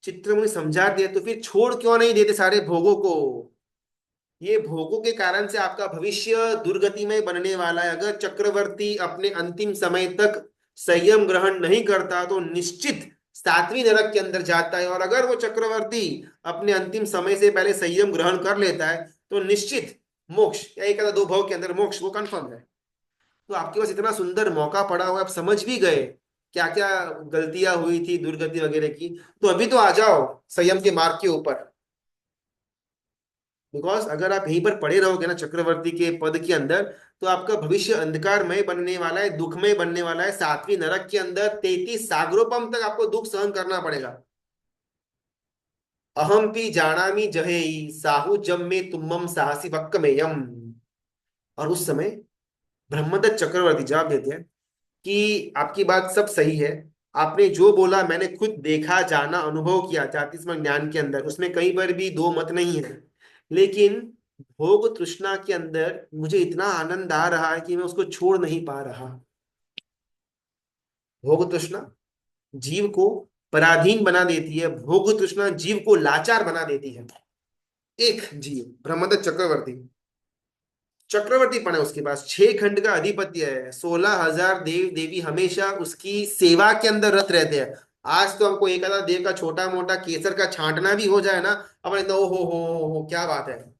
S1: चित्रमुनि समझा दिया, तो फिर छोड़ क्यों नहीं देते सारे भोगों को। ये भोगों के कारण से आपका भविष्य दुर्गति में बनने वाला है। अगर चक्रवर्ती अपने अंतिम समय तक संयम ग्रहण नहीं करता तो निश्चित सातवीं नरक के अंदर जाता है, और अगर वो चक्रवर्ती अपने अंतिम समय से पहले संयम ग्रहण कर लेता है तो निश्चित मोक्ष, या एक या दो भव के अंदर मोक्ष वो कंफर्म है। तो आपके पास इतना सुंदर मौका पड़ा हुआ है, आप समझ भी गए क्या क्या गलतियां हुई थी दुर्गति वगैरह की, तो अभी तो आ जाओ संयम के मार्ग के ऊपर। बिकॉज अगर आप यहीं पर पड़े रहोगे ना चक्रवर्ती के पद के अंदर, तो आपका भविष्य अंधकारमय बनने वाला है, दुखमय बनने वाला है। सातवीं नरक के अंदर 33 सागरोपम तक आपको दुख सहन करना पड़ेगा। अहम पी जानामी जहेई साहू जम में तुम्मम साहसी वक्कमेयम। और उस समय ब्रह्मदत्त चक्रवर्ती जवाब देते हैं कि आपकी बात सब सही है, आपने जो बोला मैंने खुद देखा, जाना, अनुभव किया जातिस्मक ज्ञान के अंदर, उसमें कहीं पर भी दो मत नहीं है। लेकिन भोग तृष्णा के अंदर मुझे इतना आनंद आ रहा है कि मैं उसको छोड़ नहीं पा रहा। भोग तृष्णा जीव को पराधीन बना देती है, भोग तृष्णा जीव को लाचार बना देती है। एक जीव ब्रह्मदत्त चक्रवर्ती, चक्रवर्ती पना उसके पास 6 खंड का अधिपत्य है, 16,000 देव देवी हमेशा उसकी सेवा के अंदर रत रहते हैं। आज तो हमको एक आधा देव का छोटा मोटा केसर का छांटना भी हो जाए ना, अपने तो हो क्या बात है।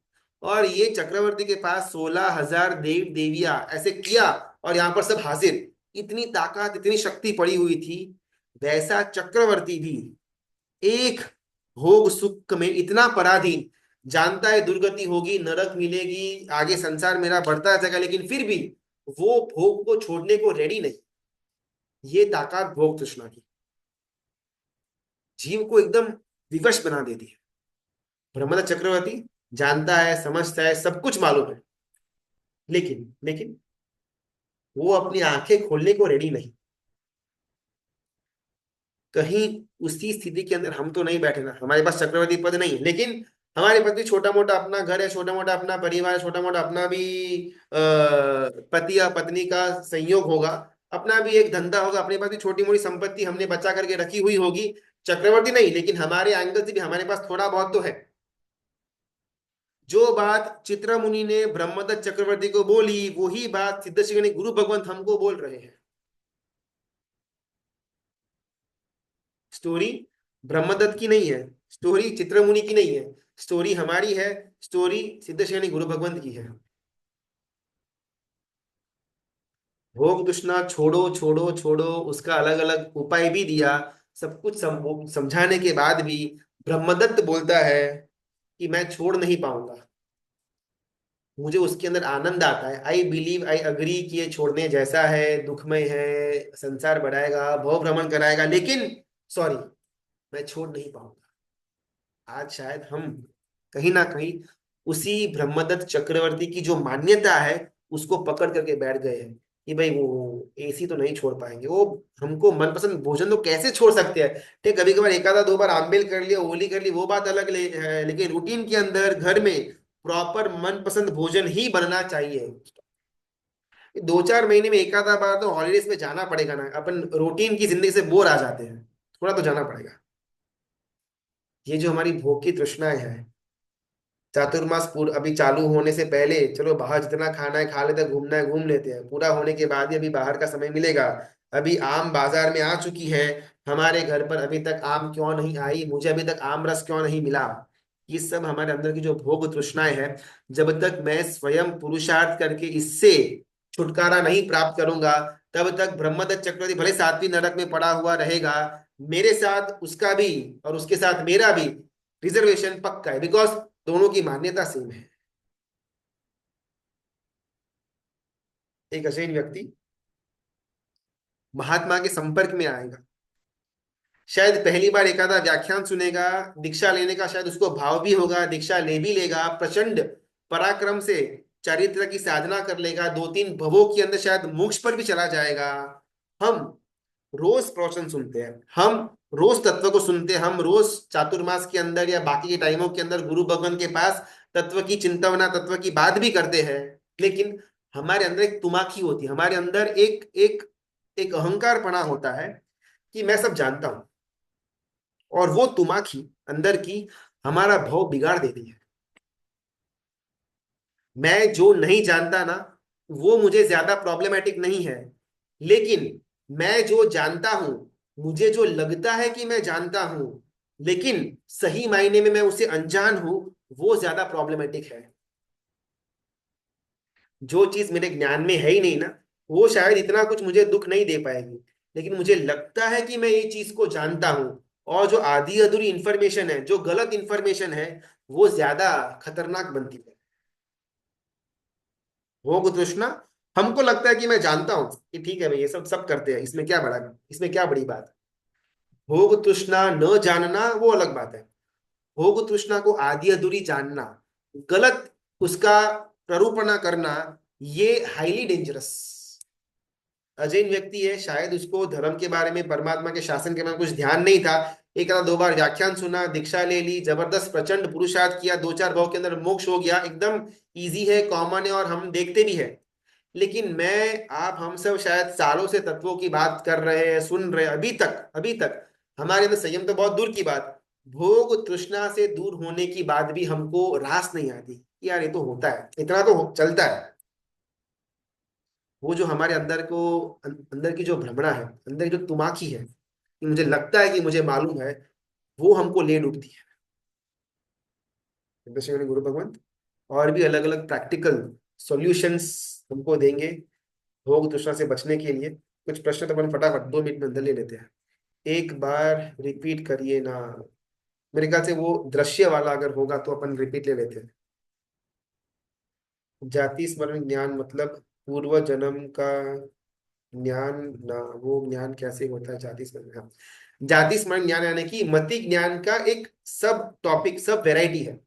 S1: और ये चक्रवर्ती के पास 16,000 देव देवियां ऐसे किया, और यहाँ पर सब हाजिर। इतनी ताकत इतनी शक्ति पड़ी हुई थी। वैसा चक्रवर्ती भी एक भोग सुख में इतना पराधीन, जानता है दुर्गति होगी, नरक मिलेगी, आगे संसार मेरा बढ़ता जाएगा, लेकिन फिर भी वो भोग को छोड़ने को रेडी नहीं। ये ताकत भोग तृष्णा की जीव को एकदम विवश बना देती है। ब्रह्मदत्त चक्रवर्ती जानता है, समझता है, सब कुछ मालूम है, लेकिन वो अपनी आंखें खोलने को रेडी नहीं। कहीं उसी स्थिति के अंदर हम तो नहीं बैठे ना, हमारे पास चक्रवर्ती पद नहीं है, लेकिन हमारे पास भी छोटा मोटा अपना घर है, छोटा मोटा अपना परिवार है, छोटा मोटा अपना भी पति या पत्नी का संयोग होगा, अपना भी एक धंधा होगा, अपने पास भी छोटी मोटी संपत्ति हमने बचा करके रखी हुई होगी। चक्रवर्ती नहीं, लेकिन हमारे एंगल से भी हमारे पास थोड़ा बहुत तो है। जो बात चित्रमुनि ने ब्रह्मदत्त चक्रवर्ती को बोली, वही बात सिद्धश्री गुरु भगवंत हमको बोल रहे हैं। स्टोरी ब्रह्मदत्त की नहीं है, स्टोरी चित्रमुनि की नहीं है, स्टोरी हमारी है, स्टोरी सिद्धश्रेणी गुरु भगवंत की है। भोग तृष्णा छोड़ो छोड़ो छोड़ो, उसका अलग अलग उपाय भी दिया। सब कुछ समझाने के बाद भी ब्रह्मदत्त बोलता है कि मैं छोड़ नहीं पाऊंगा, मुझे उसके अंदर आनंद आता है। आई बिलीव, आई अग्री कि ये छोड़ने जैसा है, दुखमय है, संसार बढ़ाएगा, भव भ्रमण कराएगा, लेकिन सॉरी, मैं छोड़ नहीं पाऊंगा। आज शायद हम कहीं ना कहीं उसी ब्रह्मदत्त चक्रवर्ती की जो मान्यता है उसको पकड़ करके बैठ गए हैं कि भाई वो एसी तो नहीं छोड़ पाएंगे, वो हमको मनपसंद भोजन तो कैसे छोड़ सकते हैं। ठीक, कभी कभार एक आधा दो बार आमबेल कर लिया, होली कर ली, वो बात अलग है, लेकिन रूटीन के अंदर घर में प्रॉपर मनपसंद भोजन ही बनना चाहिए। 2 4 महीने में एक आधा बार तो हॉलीडेज में जाना पड़ेगा ना, अपन रूटीन की जिंदगी से बोर आ जाते हैं, थोड़ा तो जाना पड़ेगा। ये जो हमारी भोग की तृष्णाएं हैं, चातुर्मास पूर्ण अभी चालू होने से पहले चलो बाहर जितना खाना है खा लेते हैं, घूमना है घूम लेते हैं, पूरा होने के बाद ही अभी बाहर का समय मिलेगा। अभी आम बाजार में आ चुकी है, हमारे घर पर अभी तक आम क्यों नहीं आई, मुझे अभी तक आम रस क्यों नहीं मिला। ये सब हमारे अंदर की जो भोग तृष्णाएं हैं, जब तक मैं स्वयं पुरुषार्थ करके इससे छुटकारा नहीं प्राप्त करूंगा, तब तक ब्रह्मदत्त चक्रवर्ती भले 7वीं नरक में पड़ा हुआ रहेगा। मेरे साथ उसका भी और उसके साथ मेरा भी रिजर्वेशन पक्का है, बिकॉज दोनों की मान्यता सेम है। एक अजैन व्यक्ति महात्मा के संपर्क में आएगा, शायद पहली बार एक आधा व्याख्यान सुनेगा, दीक्षा लेने का शायद उसको भाव भी होगा, दीक्षा ले भी लेगा, प्रचंड पराक्रम से चरित्र की साधना कर लेगा, 2 3 भवों के अंदर शायद मोक्ष पर भी चला जाएगा। हम रोज प्रवचन सुनते हैं, हम रोज तत्व को सुनते हैं, हम रोज चातुर्मास के अंदर या बाकी के टाइमों के अंदर गुरु भगवान के पास तत्व की चिंतवना तत्व की बात भी करते हैं। लेकिन हमारे अंदर एक तुमाखी होती है, हमारे अंदर एक एक एक अहंकारपना होता है कि मैं सब जानता हूं, और वो तुमाखी अंदर की हमारा भाव बिगाड़ देती है। मैं जो नहीं जानता ना, वो मुझे ज्यादा प्रॉब्लमेटिक नहीं है, लेकिन मैं जो जानता हूं, मुझे जो लगता है कि मैं जानता हूं, लेकिन सही मायने में मैं उसे अनजान हूं, वो ज्यादा प्रॉब्लमेटिक है। जो चीज मेरे ज्ञान में है ही नहीं ना, वो शायद इतना कुछ मुझे दुख नहीं दे पाएगी, लेकिन मुझे लगता है कि मैं ये चीज को जानता हूं, और जो आधी अधूरी इंफॉर्मेशन है, जो गलत इंफॉर्मेशन है, वो ज्यादा खतरनाक बनती है। भोग तृष्णा, हमको लगता है कि मैं जानता हूं कि ठीक है भाई, ये सब सब करते हैं, इसमें क्या बड़ा, इसमें क्या बड़ी बात है। भोग तृष्णा न जानना वो अलग बात है, भोग तृष्णा को आधी अधूरी जानना, गलत उसका प्ररूपणा करना, ये हाईली डेंजरस। अजैन व्यक्ति है, शायद उसको धर्म के बारे में, परमात्मा के शासन के बारे में कुछ ध्यान नहीं था, एक आधा दो बार व्याख्यान सुना, दीक्षा ले ली, जबरदस्त प्रचंड पुरुषार्थ किया, 2 4 भाव के अंदर मोक्ष हो गया, एकदम इजी है, कॉमन है, और हम देखते भी है। लेकिन मैं आप हम सब शायद सालों से तत्वों की बात कर रहे हैं, सुन रहे हैं, अभी तक हमारे अंदर संयम तो बहुत दूर की बात, भोग तृष्णा से दूर होने की बात भी हमको रास नहीं आती कि यार ये तो होता है, इतना तो चलता है। वो जो हमारे अंदर को अंदर की जो भ्रमणा है, अंदर की जो तुमाखी है कि मुझे लगता है कि मुझे मालूम है, वो हमको ले डूबती है। चंद्रशेखर गुरु भगवंत और भी अलग अलग प्रैक्टिकल सॉल्यूशंस हमको देंगे भोग तृष्णा से बचने के लिए। कुछ प्रश्न तो अपन फटाफट 2 मिनट में अंदर ले लेते हैं। एक बार रिपीट करिए ना, मेरे ख्याल से वो दृश्य वाला अगर होगा तो अपन रिपीट ले लेते हैं। जाति स्मरण ज्ञान मतलब पूर्व जन्म का ज्ञान ना, वो ज्ञान कैसे होता है जाति स्मरण, हाँ। जाति स्मरण ज्ञान यानी कि मति ज्ञान का एक सब टॉपिक, सब वेराइटी है।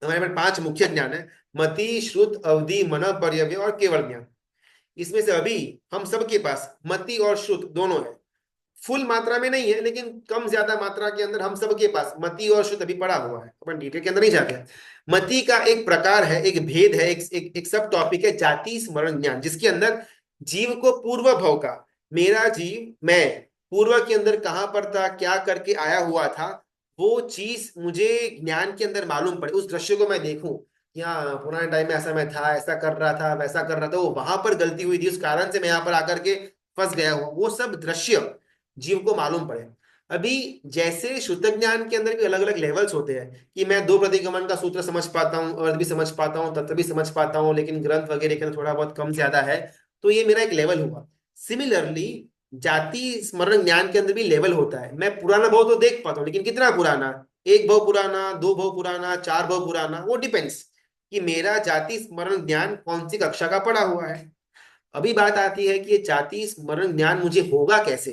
S1: हमारे पास 5 मुख्य ज्ञान है, मति, श्रुत, अवधि, मन, पर्यव्य और केवल ज्ञान। इसमें से अभी हम सबके पास मति और श्रुत दोनों है, फुल मात्रा में नहीं है, लेकिन कम ज्यादा मात्रा के अंदर हम सबके पास मति और श्रुत अभी पड़ा हुआ है, अपन डिटेल के अंदर नहीं जाते हैं। मति का एक प्रकार है, एक भेद है, एक सब टॉपिक है जाति स्मरण ज्ञान, जिसके अंदर जीव को पूर्व भव का, मेरा जीव मैं पूर्व के अंदर कहां पर था, क्या करके आया हुआ था, वो चीज मुझे ज्ञान के अंदर मालूम पड़े, उस दृश्य को मैं देखूं, यहाँ पुराने टाइम में ऐसा मैं था, ऐसा कर रहा था, वैसा कर रहा था, वो वहां पर गलती हुई थी, उस कारण से मैं यहाँ पर आकर के फंस गया हूँ, वो सब दृश्य जीव को मालूम पड़े। अभी जैसे शुद्ध ज्ञान के अंदर भी अलग अलग लेवल्स होते हैं कि मैं 2 प्रतिगमन का सूत्र समझ पाता हूँ, अर्थ भी समझ पाता हूँ, तत्व भी समझ पाता हूँ, लेकिन ग्रंथ वगैरह के अंदर थोड़ा बहुत कम ज्यादा है, तो ये मेरा एक लेवल हुआ। सिमिलरली जाति स्मरण ज्ञान के अंदर भी लेवल होता है, मैं पुराना भाव तो देख पाता हूँ, लेकिन कितना पुराना, 1 भाव पुराना, 2 भाव पुराना, 4 भाव पुराना, वो डिपेंड्स कि मेरा जाति स्मरण ज्ञान कौन सी कक्षा का पड़ा हुआ है। अभी बात आती है कि ये जाति स्मरण ज्ञान मुझे होगा कैसे,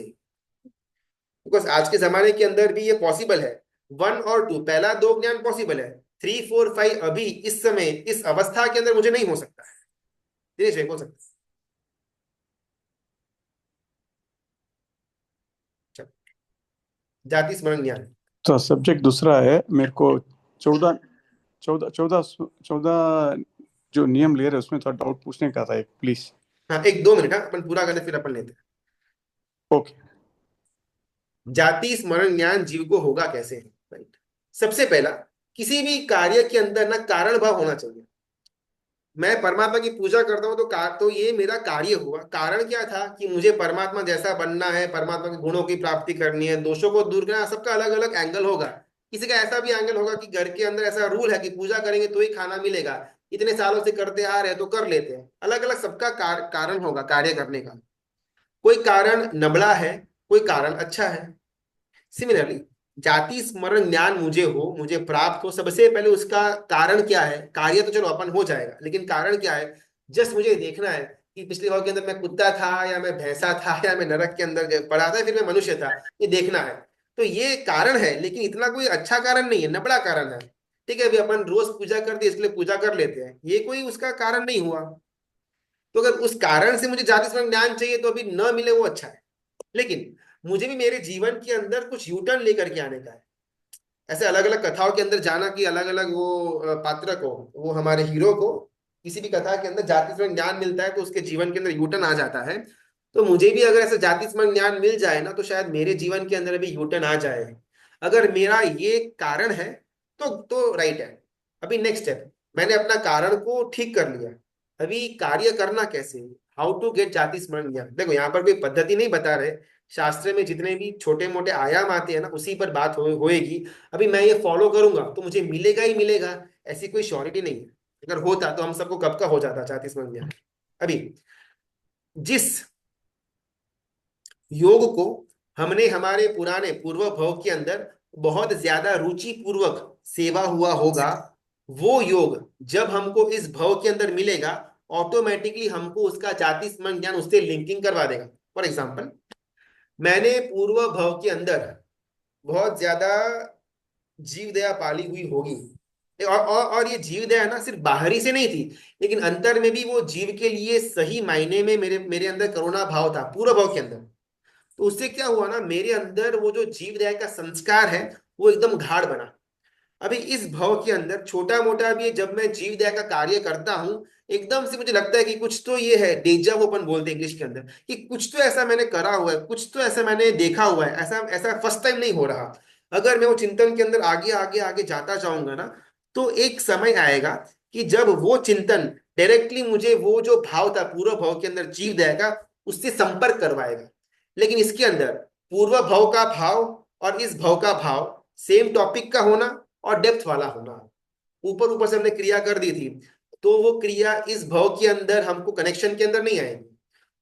S1: बिकॉज आज के जमाने के अंदर भी ये पॉसिबल है, 1 और 2, पहला 2 ज्ञान पॉसिबल है, 3 4 5 अभी इस समय इस अवस्था के अंदर मुझे नहीं हो सकता है। दिनेश भाई, हो सकता है? चलो, जाति स्मरण ज्ञान।
S2: तो सब्जेक्ट दूसरा है मेरे को। 14 14 14 14 जो नियम ले रहे हैं उसमें थोड़ा डाउट पूछने का था एक, प्लीज।
S1: हाँ, 1 2 मिनट, हाँ, अपन पूरा करते फिर अपन लेते
S2: ओके।
S1: हैं। जाति स्मरण ज्ञान जीव को होगा कैसे? राइट। सबसे पहला, किसी भी कार्य के अंदर ना कारण भाव होना चाहिए। मैं परमात्मा की पूजा करता हूं तो ये मेरा कार्य हुआ। कारण क्या था कि मुझे परमात्मा जैसा बनना है, परमात्मा के गुणों की प्राप्ति करनी है, दोषों को दूर करना। सबका अलग अलग एंगल होगा। किसी का ऐसा भी एंगल होगा कि घर के अंदर ऐसा रूल है कि पूजा करेंगे तो ही खाना मिलेगा, इतने सालों से करते आ रहे हैं तो कर लेते हैं। अलग अलग सबका कारण होगा कार्य करने का। कोई कारण नबड़ा है, कोई कारण अच्छा है। सिमिलरली, जाति स्मरण ज्ञान मुझे प्राप्त हो, सबसे पहले उसका कारण क्या है? कार्य तो चलो अपन हो जाएगा, लेकिन कारण क्या है? जस्ट मुझे देखना है कि पिछले भाव के अंदर मैं कुत्ता था या मैं भैंसा था या मैं नरक के अंदर पड़ा था फिर मैं मनुष्य था, ये देखना है। तो ये कारण है, लेकिन इतना कोई अच्छा कारण नहीं है, नबड़ा कारण है। ठीक है, अभी अपन रोज पूजा करते हैं इसलिए पूजा कर लेते हैं, ये कोई उसका कारण नहीं हुआ। तो अगर उस कारण से मुझे जाति स्मरण ज्ञान चाहिए तो अभी न मिले वो अच्छा है। लेकिन मुझे भी मेरे जीवन के अंदर कुछ यूटर्न लेकर के आने का है। ऐसे अलग अलग कथाओं के अंदर जाना कि अलग अलग वो पात्र को, वो हमारे हीरो को किसी भी कथा के अंदर जाति स्मरण ज्ञान मिलता है तो उसके जीवन के अंदर यूटर्न आ जाता है। तो मुझे भी अगर ऐसा जाति स्मरण ज्ञान मिल जाए ना तो शायद मेरे जीवन के अंदर भी यूटर्न आ जाए। अगर मेरा ये कारण है तो राइट है। अभी नेक्स्ट स्टेप, मैंने अपना कारण को ठीक कर लिया। अभी कार्य करना कैसे? हाउ टू गेट जाति स्मरण ज्ञान। देखो, यहाँ पर कोई पद्धति नहीं बता रहे। शास्त्र में जितने भी छोटे मोटे आयाम आते हैं ना उसी पर बात होएगी। अभी मैं ये फॉलो करूंगा तो मुझे मिलेगा ही मिलेगा, ऐसी कोई श्योरिटी नहीं है। अगर होता तो हम सबको कब का हो जाता 34 मंजिल। अभी जिस योग को हमने हमारे पुराने पूर्व भव के अंदर बहुत ज्यादा रुचि पूर्वक सेवा हुआ होगा, वो योग जब हमको इस भव के अंदर मिलेगा, ऑटोमेटिकली हमको उसका जाति स्मरण ज्ञान उससे लिंकिंग करवा देगा। फॉर एग्जाम्पल, मैंने पूर्व भव के अंदर बहुत ज्यादा जीव दया पाली हुई होगी। और ये जीव दया ना सिर्फ बाहरी से नहीं थी, लेकिन अंतर में भी वो जीव के लिए सही मायने में मेरे मेरे अंदर करुणा भाव था पूरा भाव के अंदर। तो उससे क्या हुआ ना, मेरे अंदर वो जो जीव दया का संस्कार है वो एकदम गाढ़ बना। अभी इस भाव के अंदर छोटा मोटा भी जब मैं जीव दया का कार्य करता हूँ, एकदम से मुझे लगता है कि कुछ तो ये है, डेजा वो अपन बोलते हैं इंग्लिश के अंदर, कि कुछ तो ऐसा मैंने करा हुआ है, कुछ तो ऐसा मैंने देखा हुआ है, ऐसा ऐसा फर्स्ट टाइम नहीं हो रहा। अगर मैं वो चिंतन के अंदर आगे आगे आगे जाता जाऊंगा ना, तो एक समय आएगा कि जब वो चिंतन डायरेक्टली मुझे वो जो भाव था पूर्व भाव के अंदर जीव दया का, उससे संपर्क करवाएगा। लेकिन इसके अंदर पूर्व भाव का भाव और इस भाव का भाव सेम टॉपिक का होना और डेप्थ वाला होना। ऊपर ऊपर से हमने क्रिया कर दी थी तो वो क्रिया इस भाव के अंदर हमको कनेक्शन के अंदर नहीं आएगी।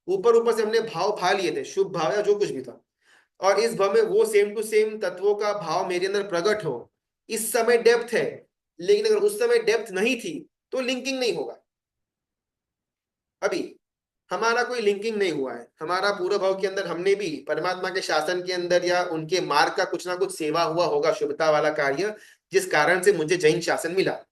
S1: ऊपर ऊपर से हमने भाव भा लिए थे, शुभ भाव या जो कुछ भी था, और इस भाव में वो सेम टू सेम तत्वों का भाव मेरे अंदर प्रकट हो। इस समय डेप्थ है, लेकिन अगर उस समय डेप्थ नहीं थी तो लिंकिंग नहीं होगा। अभी हमारा कोई लिंकिंग नहीं हुआ है, हमारा पूरा भाव के अंदर हमने भी परमात्मा के शासन के अंदर या उनके मार्ग का कुछ ना कुछ सेवा हुआ होगा, शुभता वाला कार्य, जिस कारण से मुझे जैन शासन मिला।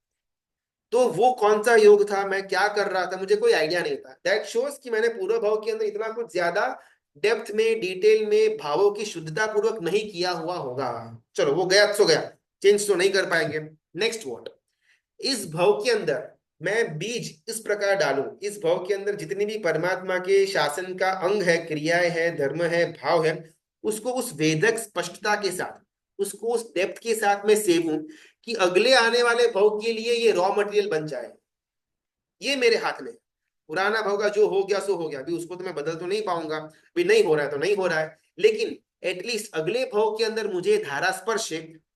S1: तो वो कौन सा योग था, मैं क्या कर रहा था, मुझे कोई आइडिया नहीं था। दैट शोज कि मैंने पूर्व भाव के अंदर इतना कुछ ज्यादा डेप्थ में डिटेल में भावों की शुद्धता पूर्वक नहीं किया हुआ होगा। चलो वो गया सो गया, चेंज तो नहीं कर पाएंगे। नेक्स्ट व्हाट, इस भव के अंदर मैं बीज इस प्रकार डालूं, इस भव के अंदर जितनी भी परमात्मा के शासन का अंग है, क्रियाएं है, धर्म है, भाव है, उसको उस वेदक स्पष्टता के साथ, उसको उस डेप्थ के साथ में सेवूं कि अगले आने वाले भव के लिए ये रॉ मटेरियल बन जाए। ये मेरे हाथ में है। पुराना भव का जो हो गया सो हो गया, अभी उसको तो मैं बदल तो नहीं पाऊंगा, अभी नहीं हो रहा है तो नहीं हो रहा है, लेकिन एटलीस्ट अगले भव के अंदर मुझे धारा स्पर्श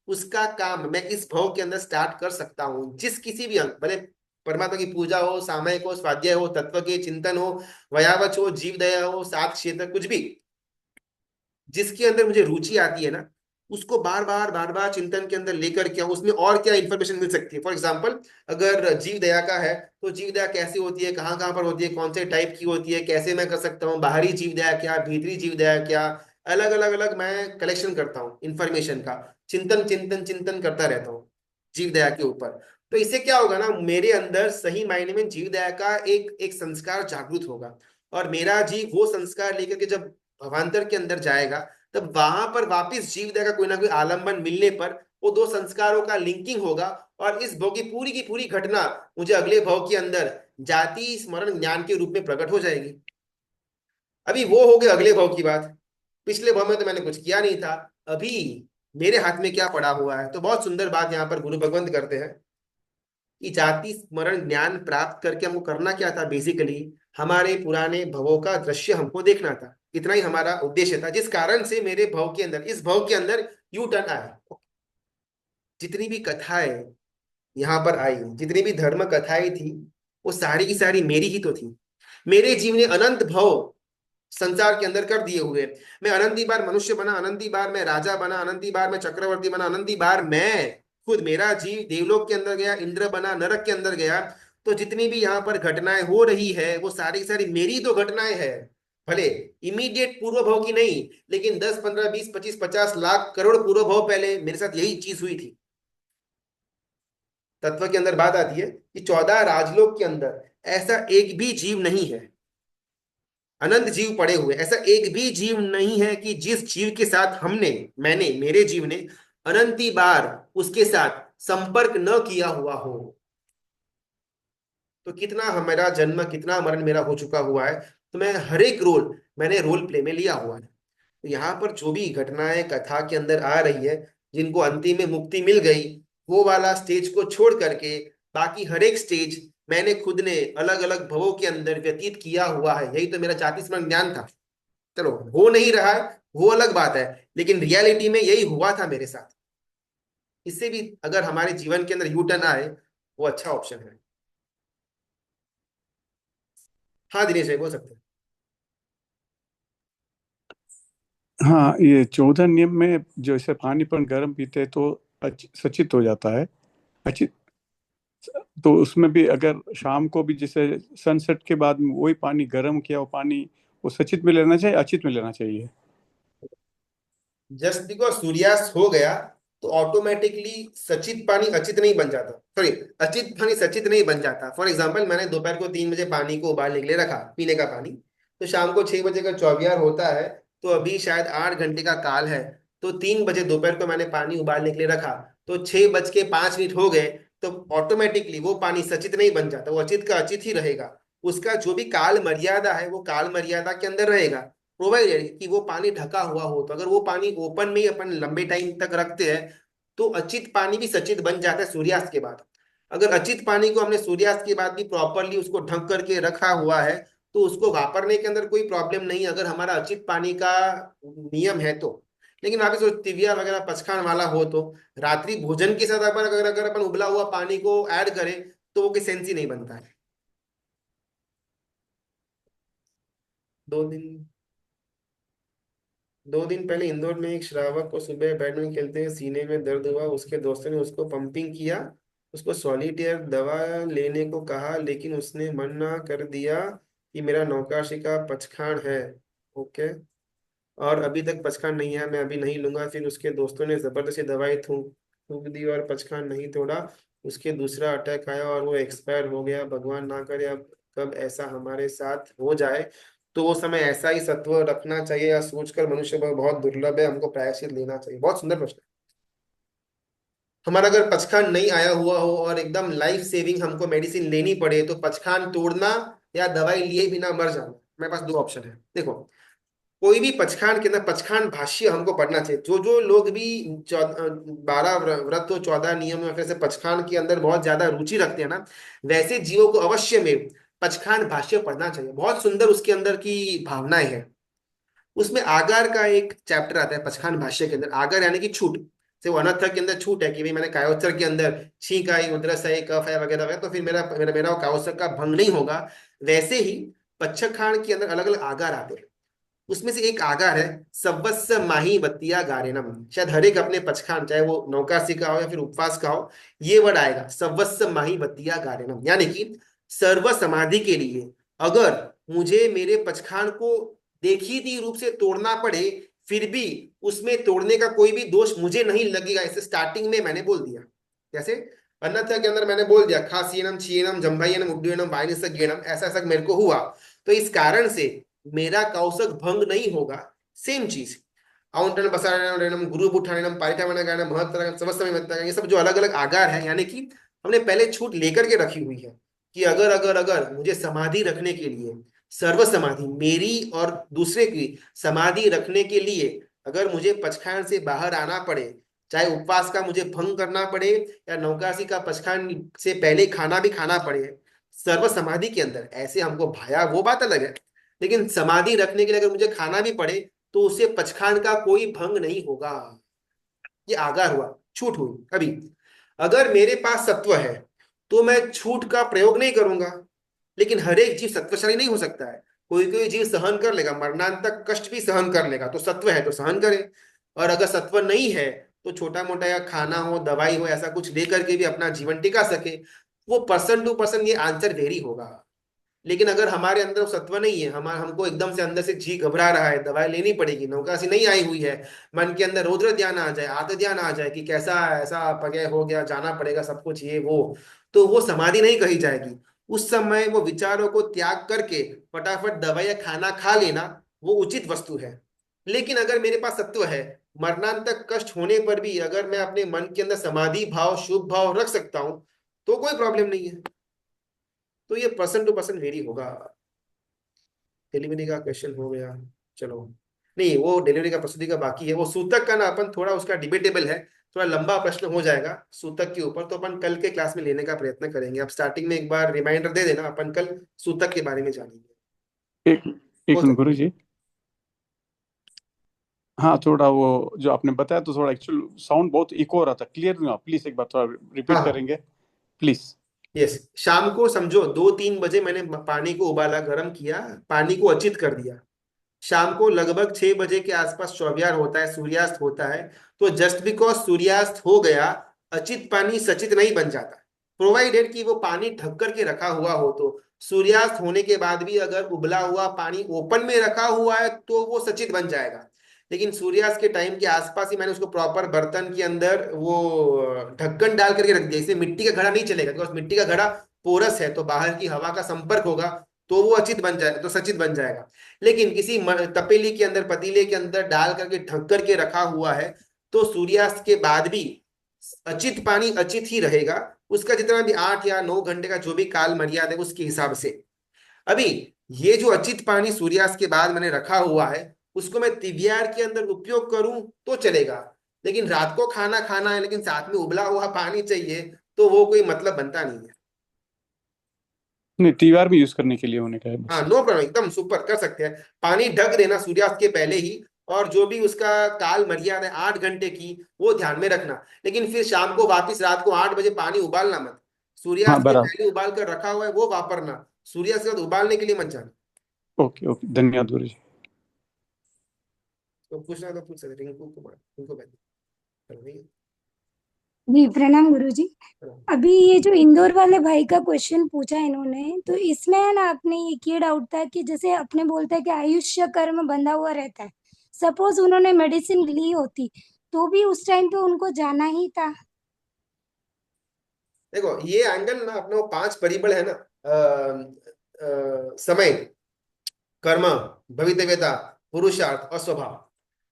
S1: उसका काम मैं इस भव के अंदर स्टार्ट कर सकता हूं। जिस किसी भी अंग, भले परमात्मा की पूजा हो, सामयिक हो, स्वाध्याय हो, तत्व के चिंतन हो, वयावच हो, जीव दया हो, सात क्षेत्र, कुछ भी जिसके अंदर मुझे रुचि आती है ना, उसको बार बार चिंतन के अंदर लेकर के उसमें और क्या इंफॉर्मेशन मिल सकती है। फॉर एग्जाम्पल, अगर जीव दया का है तो जीव दया कैसी होती है, कहाँ कहाँ पर होती है, कौन से टाइप की होती है, कैसे मैं कर सकता हूँ, बाहरी जीव दया क्या, भीतरी जीव दया क्या, अलग अलग अलग मैं कलेक्शन करता हूँ इंफॉर्मेशन का, चिंतन चिंतन चिंतन करता रहता हूँ। जीव दया के ऊपर। तो इससे क्या होगा ना, मेरे अंदर सही मायने में जीव दया का एक एक संस्कार जागृत होगा, और मेरा जीव वो संस्कार लेकर के जब भवांतर के अंदर जाएगा, तब वहां पर वापिस जीव दया का कोई ना कोई आलंबन मिलने पर वो दो संस्कारों का लिंकिंग होगा, और इस भव की पूरी घटना मुझे अगले भव के अंदर जाति स्मरण ज्ञान के रूप में प्रकट हो जाएगी। अभी वो हो गए अगले भव की बात। पिछले भव में तो मैंने कुछ किया नहीं था, अभी मेरे हाथ में क्या पड़ा हुआ है। तो बहुत सुंदर बात यहाँ पर गुरु भगवंत करते हैं कि जाति स्मरण ज्ञान प्राप्त करके हमको करना क्या था, बेसिकली हमारे पुराने भवों का दृश्य हमको देखना था। इतना ही हमारा उद्देश्य था, जिस कारण से मेरे भव के अंदर, इस भव के अंदर यू टर्न आया। जितनी भी कथाएं यहाँ पर आई, जितनी भी धर्म कथाएं थी, वो सारी की सारी मेरी ही तो थी। मेरे जीव ने अनंत भव संसार के अंदर कर दिए हुए। मैं अनंती बार मनुष्य बना, अनंती बार मैं राजा बना, अनंती बार मैं चक्रवर्ती बना, अनंती बार मैं खुद, मेरा जीव देवलोक के अंदर गया, इंद्र बना, नरक के अंदर गया। तो जितनी भी यहाँ पर घटनाएं हो रही है, वो सारी की सारी मेरी तो घटनाएं हैं। भले इमीडिएट पूर्व भव की नहीं, लेकिन 10 15 20 25 50 लाख करोड़ पूर्व भव पहले मेरे साथ यही चीज हुई थी। तत्व के अंदर बात आती है कि 14 राजलोक के अंदर ऐसा एक भी जीव नहीं है, अनंत जीव पड़े हुए, ऐसा एक भी जीव नहीं है कि जिस जीव के साथ हमने, मैंने, मेरे जीव ने अनंती बार उसके साथ संपर्क न किया हुआ हो। तो कितना हमारा जन्म, कितना मरण मेरा हो चुका हुआ है। तो मैं हर एक रोल मैंने रोल प्ले में लिया हुआ है। तो यहाँ पर जो भी घटनाएं कथा के अंदर आ रही है, जिनको अंतिम में मुक्ति मिल गई, वो वाला स्टेज को छोड़ करके बाकी हर एक स्टेज मैंने खुद ने अलग अलग भवों के अंदर व्यतीत किया हुआ है। यही तो मेरा जाति स्मरण ज्ञान था। चलो हो नहीं रहा है, वो अलग बात है, लेकिन रियलिटी में यही हुआ था मेरे साथ। इससे भी अगर हमारे जीवन के अंदर यू टर्न आए, वो अच्छा ऑप्शन है। हाँ दिनेश भाई बोल सकते हैं।
S2: हाँ, ये 14 नियम में जैसे पानी पर गर्म पीते हैं तो सचित हो जाता है। अचित, तो उसमें भी अगर शाम को भी जैसे सनसेट के बाद में वही पानी गर्म किया, वो पानी वो सचित में लेना चाहिए, अचित में लेना चाहिए?
S1: जस्ट बिकॉज सूर्यास्त हो गया, तो ऑटोमेटिकली सचित पानी अचित नहीं बन जाता, सॉरी, अचित पानी सचित नहीं बन जाता। फॉर एग्जाम्पल, मैंने दोपहर को 3 बजे पानी को उबालने के लिए रखा, पीने का पानी, तो शाम को 6 बजे का चौबियार होता है, तो अभी शायद 8 घंटे का काल है। तो 3 बजे दोपहर को मैंने पानी उबालने के लिए रखा, तो 6 बज के 5 मिनट हो गए, तो ऑटोमेटिकली वो पानी सचित नहीं बन जाता, वो अचित का अचित ही रहेगा। उसका जो भी काल मर्यादा है, वो काल मर्यादा के अंदर रहेगा, प्रोवाइडेड कि वो पानी ढका हुआ हो। तो अगर वो पानी ओपन में ही अपन लंबे टाइम तक रखते हैं, तो अचित पानी भी सचित बन जाता है सूर्यास्त के बाद। अगर अचित पानी को हमने सूर्यास्त के बाद भी प्रॉपरली उसको ढक करके रखा हुआ है, तो उसको वापरने के अंदर कोई प्रॉब्लम नहीं, अगर हमारा अचित पानी का नियम है तो। लेकिन वापिस वो तिविया वगैरह पचखान वाला हो, तो रात्रि भोजन के साथ अपन अगर अपन उबला हुआ पानी को ऐड करें, तो वो कोई सेंस ही नहीं बनता है। 2 दिन 2 दिन पहले इंदौर में एक श्रावक को सुबह बैडमिंटन खेलते हुए सीने में दर्द हुआ। उसके दोस्तों ने उसको पंपिंग किया, उसको सॉलिटेयर दवा लेने को कहा, लेकिन उसने मना कर दिया कि मेरा नौकाशी का पचखान है। ओके, और अभी तक पचखान नहीं है, मैं अभी नहीं लूंगा। फिर उसके दोस्तों ने जबरदस्ती दवाई थूक थूक दी और पचखान नहीं तोड़ा। उसके दूसरा अटैक आया और वो एक्सपायर हो गया। भगवान ना करे अब कब ऐसा हमारे साथ हो जाए। तो वो समय ऐसा ही सत्व रखना चाहिए या सोचकर मनुष्य बहुत दुर्लभ है, हमको प्रायश्चित लेना चाहिए। बहुत सुंदर प्रश्न। हमारा अगर पचखान नहीं आया हुआ हो और एकदम लाइफ सेविंग हमको मेडिसिन लेनी पड़े, तो पचखान तोड़ना या दवाई लिए बिना मर जाना। मेरे पास 2 ऑप्शन है। देखो, कोई भी पचखान के अंदर पचखान भाष्य हमको पढ़ना चाहिए। जो जो लोग भी 12 व्रत तो 14 नियम या फिर से पचखान के अंदर बहुत ज्यादा रुचि रखते हैं ना, वैसे जीवों को अवश्य में पचखान भाष्य पढ़ना चाहिए। बहुत सुंदर उसके अंदर की भावनाएं हैं। उसमें आगार का एक चैप्टर आता है पचखान भाष्य के अंदर। आगार यानी कि छूट से, वो अनर्थ के अंदर छूट है कि भाई मैंने कायोत्सर्ग के अंदर छींक आई, उधरस है, कफ है वगैरह वगैरह, तो फिर मेरा मेरा मेरा कायोत्सर्ग का भंग नहीं होगा। वैसे ही पचखान के अंदर अलग अलग आगार आते हैं। उसमें से एक आगार है सवस्स माही बत्तिया गारेनम। शायद हर एक अपने पचखान, चाहे वो नौकासी का हो या फिर उपवास का हो, ये वर्ड आएगा सवस्स माही बत्तिया गारेनम, यानी कि सर्व समाधि के लिए अगर मुझे मेरे पचखान को देखी रूप से तोड़ना पड़े, फिर भी उसमें तोड़ने का कोई भी दोष मुझे नहीं लगेगा। इसे स्टार्टिंग में मैंने बोल दिया। जैसे अन्यथा के अंदर मैंने बोल दिया खासीनम छीनम जम्भाइनम उड्डयनम बाइनसगीनम, ऐसा ऐसा मेरे को हुआ, तो इस कारण से मेरा कौशक भंग नहीं होगा। सेम चीज औंटन बसारणम गुरु बुठानम पारिठामणम महत्तरम समस्तम, ये सब जो अलग अलग आगार है, यानी कि हमने पहले छूट लेकर के रखी हुई है कि अगर अगर अगर मुझे समाधि रखने के लिए, सर्व समाधि मेरी और दूसरे की समाधि रखने के लिए, अगर मुझे पचखान से बाहर आना पड़े, चाहे उपवास का मुझे भंग करना पड़े या नौकासी का पचखान से पहले खाना भी खाना पड़े, सर्व समाधि के अंदर ऐसे हमको भाया वो बात अलग है, लेकिन समाधि रखने के लिए अगर मुझे खाना भी पड़े तो उससे पचखान का कोई भंग नहीं होगा। ये आगार हुआ, छूट हुई। अभी अगर मेरे पास सत्व है तो मैं छूट का प्रयोग नहीं करूंगा, लेकिन हर एक जीव सत्वशाली नहीं हो सकता है। कोई कोई जीव सहन कर लेगा, मरणांत तक कष्ट भी सहन कर लेगा, तो सत्व है तो सहन करे। और अगर सत्व नहीं है तो छोटा मोटा या खाना हो दवाई हो ऐसा कुछ लेकर के भी अपना जीवन टिका सके। वो पर्सन टू पर्सन ये आंसर वेरी होगा। लेकिन अगर हमारे अंदर वो सत्व नहीं है, हमारा हमको एकदम से अंदर से जी घबरा रहा है, दवाई लेनी पड़ेगी, नौकासी नहीं आई हुई है, मन के अंदर रौद्र ध्यान आ जाए, आत्म ध्यान आ जाए कि कैसा ऐसा पगे हो गया, जाना पड़ेगा सब कुछ ये वो, तो वो समाधि नहीं कही जाएगी। उस समय वो विचारों को त्याग करके फटाफट दवाई या खाना खा लेना वो उचित वस्तु है। लेकिन अगर मेरे पास सत्व है, मरणांत तक कष्ट होने पर भी अगर मैं अपने मन के अंदर समाधि भाव शुभ भाव रख सकता हूं तो कोई प्रॉब्लम नहीं है। तो ये पर्सन टू पर्सन वेरी होगा। डिलीवरी का क्वेश्चन हो गया, चलो। नहीं, वो डिलीवरी का प्रस्तुति का बाकी है, वो सूतक का ना अपन थोड़ा उसका डिबेटेबल है, थोड़ा लंबा प्रश्न हो जाएगा सूतक के ऊपर, तो अपन कल के क्लास में लेने का प्रयत्न करेंगे। आप स्टार्टिंग में एक बार रिमाइंडर दे देना, अपन कल सूतक के बारे में जानेंगे।
S2: एक
S1: हो
S2: एक मिनट
S1: सकता
S2: गुरु
S1: है।
S2: जी। हाँ, थोड़ा वो जो आपने बताया तो थोड़ा एक्चुअल साउंड बहुत इको हो रहा था, क्लियर नहीं हुआ, प्लीज एक बार थोड़ा रिपीट
S1: हाँ,
S2: करेंगे प्लीज।
S1: यस। शाम को समझो 2-3 बजे मैंने पानी को उबाला, गर्म किया, पानी को अचित कर दिया। शाम को लगभग 6 बजे के आसपास चौबियार होता है, सूर्यास्त होता है। तो जस्ट बिकॉज सूर्यास्त हो गया, अचित पानी सचित नहीं बन जाता, प्रोवाइडेड कि वो पानी ढक करके रखा हुआ हो। तो सूर्यास्त होने के बाद भी अगर उबला हुआ पानी ओपन में रखा हुआ है तो वो सचित बन जाएगा। लेकिन सूर्यास्त के टाइम के आसपास ही मैंने उसको प्रॉपर बर्तन के अंदर वो ढक्कन डाल करके रख दिया। इससे मिट्टी का घड़ा नहीं चलेगा, बिकॉज मिट्टी का घड़ा पोरस है, तो बाहर की हवा का संपर्क होगा तो वो अचित बन जाएगा, तो सचित बन जाएगा। लेकिन किसी तपेली के अंदर, पतीले के अंदर डाल करके ढक करके रखा हुआ है तो सूर्यास्त के बाद भी अचित पानी अचित ही रहेगा। उसका जितना भी 8 या 9 घंटे का जो भी काल मर्यादा है उसके हिसाब से। अभी ये जो अचित पानी सूर्यास्त के बाद मैंने रखा हुआ है, उसको मैं तिबियार के अंदर उपयोग करूं तो चलेगा। लेकिन रात को खाना खाना है लेकिन साथ में उबला हुआ पानी चाहिए, तो वो कोई मतलब बनता नहीं है।
S2: नहीं, त्योहार में यूज करने के लिए होने का है
S1: हाँ,
S2: बस।
S1: नो प्रॉब्लम, एकदम सुपर कर सकते हैं। पानी ढक देना सूर्यास्त के पहले ही, और जो भी उसका काल मर्यादा है 8 घंटे की वो ध्यान में रखना। लेकिन फिर शाम को वापिस रात को 8 बजे पानी उबालना मत।
S2: हाँ,
S1: सूर्यास्त के
S2: बराबर।
S1: पहले उबाल कर रखा हुआ है वो वापरना, सूर्यास्त के बाद उबालने के लिए मत जाना।
S2: ओके ओके, धन्यवाद गुरु जी।
S1: तो पूछना तो पूछ सकते, रिंकू कुमार, रिंकू भाई, चलो भैया,
S3: जी प्रणाम गुरुजी।
S1: चलो।
S3: अभी ये जो इंदौर वाले भाई का क्वेश्चन पूछा इन्होंने, तो इसमें है ना अपने एक ये डाउट था कि जैसे अपने बोलते हैं कि आयुष्य कर्म बंधा हुआ रहता है, सपोज उन्होंने मेडिसिन ली होती तो भी उस टाइम पे उनको जाना ही था।
S1: देखो ये एंगल ना अपने वो 5 परिबल है ना, समय, कर्म, भवितव्यता, पुरुषार्थ और स्वभाव,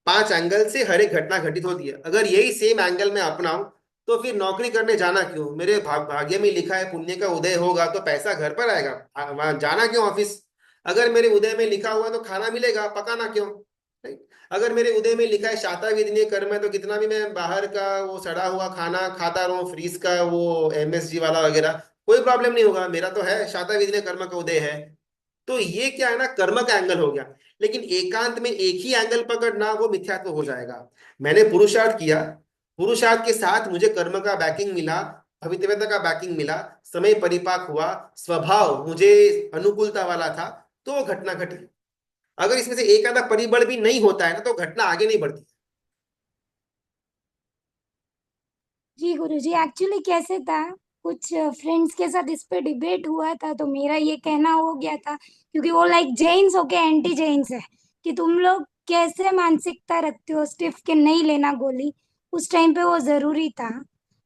S1: 5 एंगल से हर एक घटना घटित होती है। अगर यही सेम एंगल में अपनाऊं तो फिर नौकरी करने जाना क्यों? मेरे भाग्य में लिखा है पुण्य का उदय होगा तो पैसा घर पर आएगा, वहां जाना क्यों ऑफिस? अगर मेरे उदय में लिखा हुआ है तो खाना मिलेगा, पकाना क्यों? नहीं। अगर मेरे उदय में लिखा है शाता विधिनीय कर्म है तो कितना भी मैं बाहर का वो सड़ा हुआ खाना खाता रहूं, फ्रीज का वो एमएसजी वाला वगैरह, कोई प्रॉब्लम नहीं होगा, मेरा तो है शाता विधिनीय कर्म का उदय है। तो ये क्या है ना, कर्म का एंगल हो गया। लेकिन एकांत में एक ही एंगल पकड़ना वो मिथ्यात्व हो जाएगा। मैंने पुरुषार्थ किया, पुरुषार्थ के साथ मुझे कर्म का बैकिंग मिला, भवितव्यता का बैकिंग मिला, समय परिपाक हुआ, स्वभाव मुझे अनुकूलता वाला था, तो वो घटना घटी। अगर इसमें से एक आधा परिबल भी नहीं होता है ना तो घटना आगे नहीं बढ़ती।
S3: जी गुरुजी, एक्चुअली कैसे था, कुछ फ्रेंड्स के साथ इस पे डिबेट हुआ था तो मेरा ये कहना हो गया था, क्योंकि वो लाइक जैन्स हो के एंटी जैन्स है, कि तुम लोग कैसे मानसिकता रखते हो स्टिफ के नहीं लेना गोली, उस टाइम पे वो जरूरी था।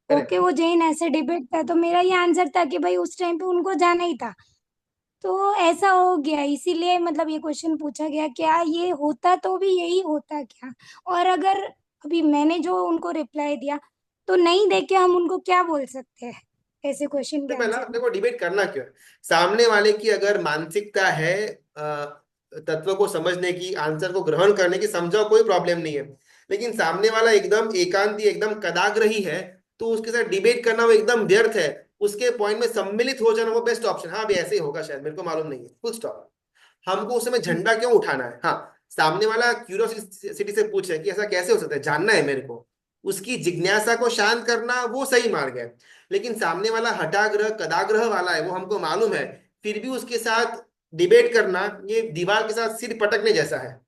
S3: ओके वो जैन ऐसे डिबेट था, तो मेरा ये आंसर था कि भाई उस टाइम पे उनको जाना ही था। तो ऐसा हो गया, इसीलिए मतलब ये क्वेश्चन पूछा गया, क्या ये होता तो भी यही होता क्या। और अगर अभी मैंने जो उनको रिप्लाई दिया, तो नहीं देके हम उनको क्या बोल सकते हैं ऐसे क्वेश्चन के
S1: सबसे पहला
S3: आंसर
S1: अपने
S3: में।
S1: को डिबेट करना क्यों है? सामने वाले की अगर मानसिकता है तत्व को समझने की, आंसर को ग्रहण करने की, समझाओ, कोई प्रॉब्लम नहीं है। लेकिन सामने वाला एकदम एकांती, एकदम कदाग्रही है, तो उसके साथ डिबेट करना वो एकदम व्यर्थ है। उसके पॉइंट में सम्मिलित हो जाना वो बेस्ट ऑप्शन। हाँ अभी ऐसे ही होगा शायद, मेरे को मालूम नहीं है, फुल स्टॉप। हमको उस समय
S3: जी।
S1: झंडा क्यों उठाना है? हाँ, सामने वाला क्यूरियोसिटी से पूछे कि ऐसा कैसे हो सकता है, जानना है मेरे को, उसकी जिज्ञासा को शांत करना वो सही मार्ग है। लेकिन सामने वाला हठाग्रह कदाग्रह वाला है, वो हमको मालूम है, फिर भी उसके साथ डिबेट करना ये दीवार के साथ सिर पटकने जैसा है।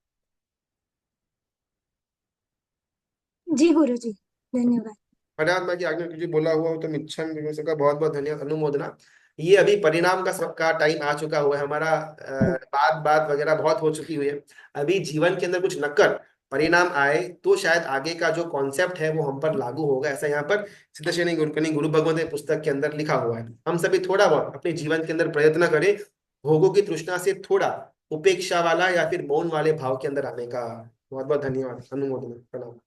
S3: जी गुरु जी, धन्यवाद।
S1: परमात्मा की आज्ञा कुछ बोला हुआ हो तो मिच्छामि दुक्कडम का बहुत बहुत धन्यवाद, अनुमोदना। ये अभी परिणाम का टाइम आ चुका हुआ है हमारा। बात बात वगैरह बहुत हो चुकी हुई है। अभी जीवन के अंदर कुछ नक्कर परिणाम आए तो शायद आगे का जो कॉन्सेप्ट है वो हम पर लागू होगा, ऐसा यहाँ पर सिद्धश्रेणी गुरुकनी गुरु भगवत पुस्तक के अंदर लिखा हुआ है। हम सभी थोड़ा बहुत अपने जीवन के अंदर प्रयत्न करें, भोगों की तृष्णा से थोड़ा उपेक्षा वाला या फिर मौन वाले भाव के अंदर आने का। बहुत बहुत धन्यवाद, अनुमोदना, प्रणाम।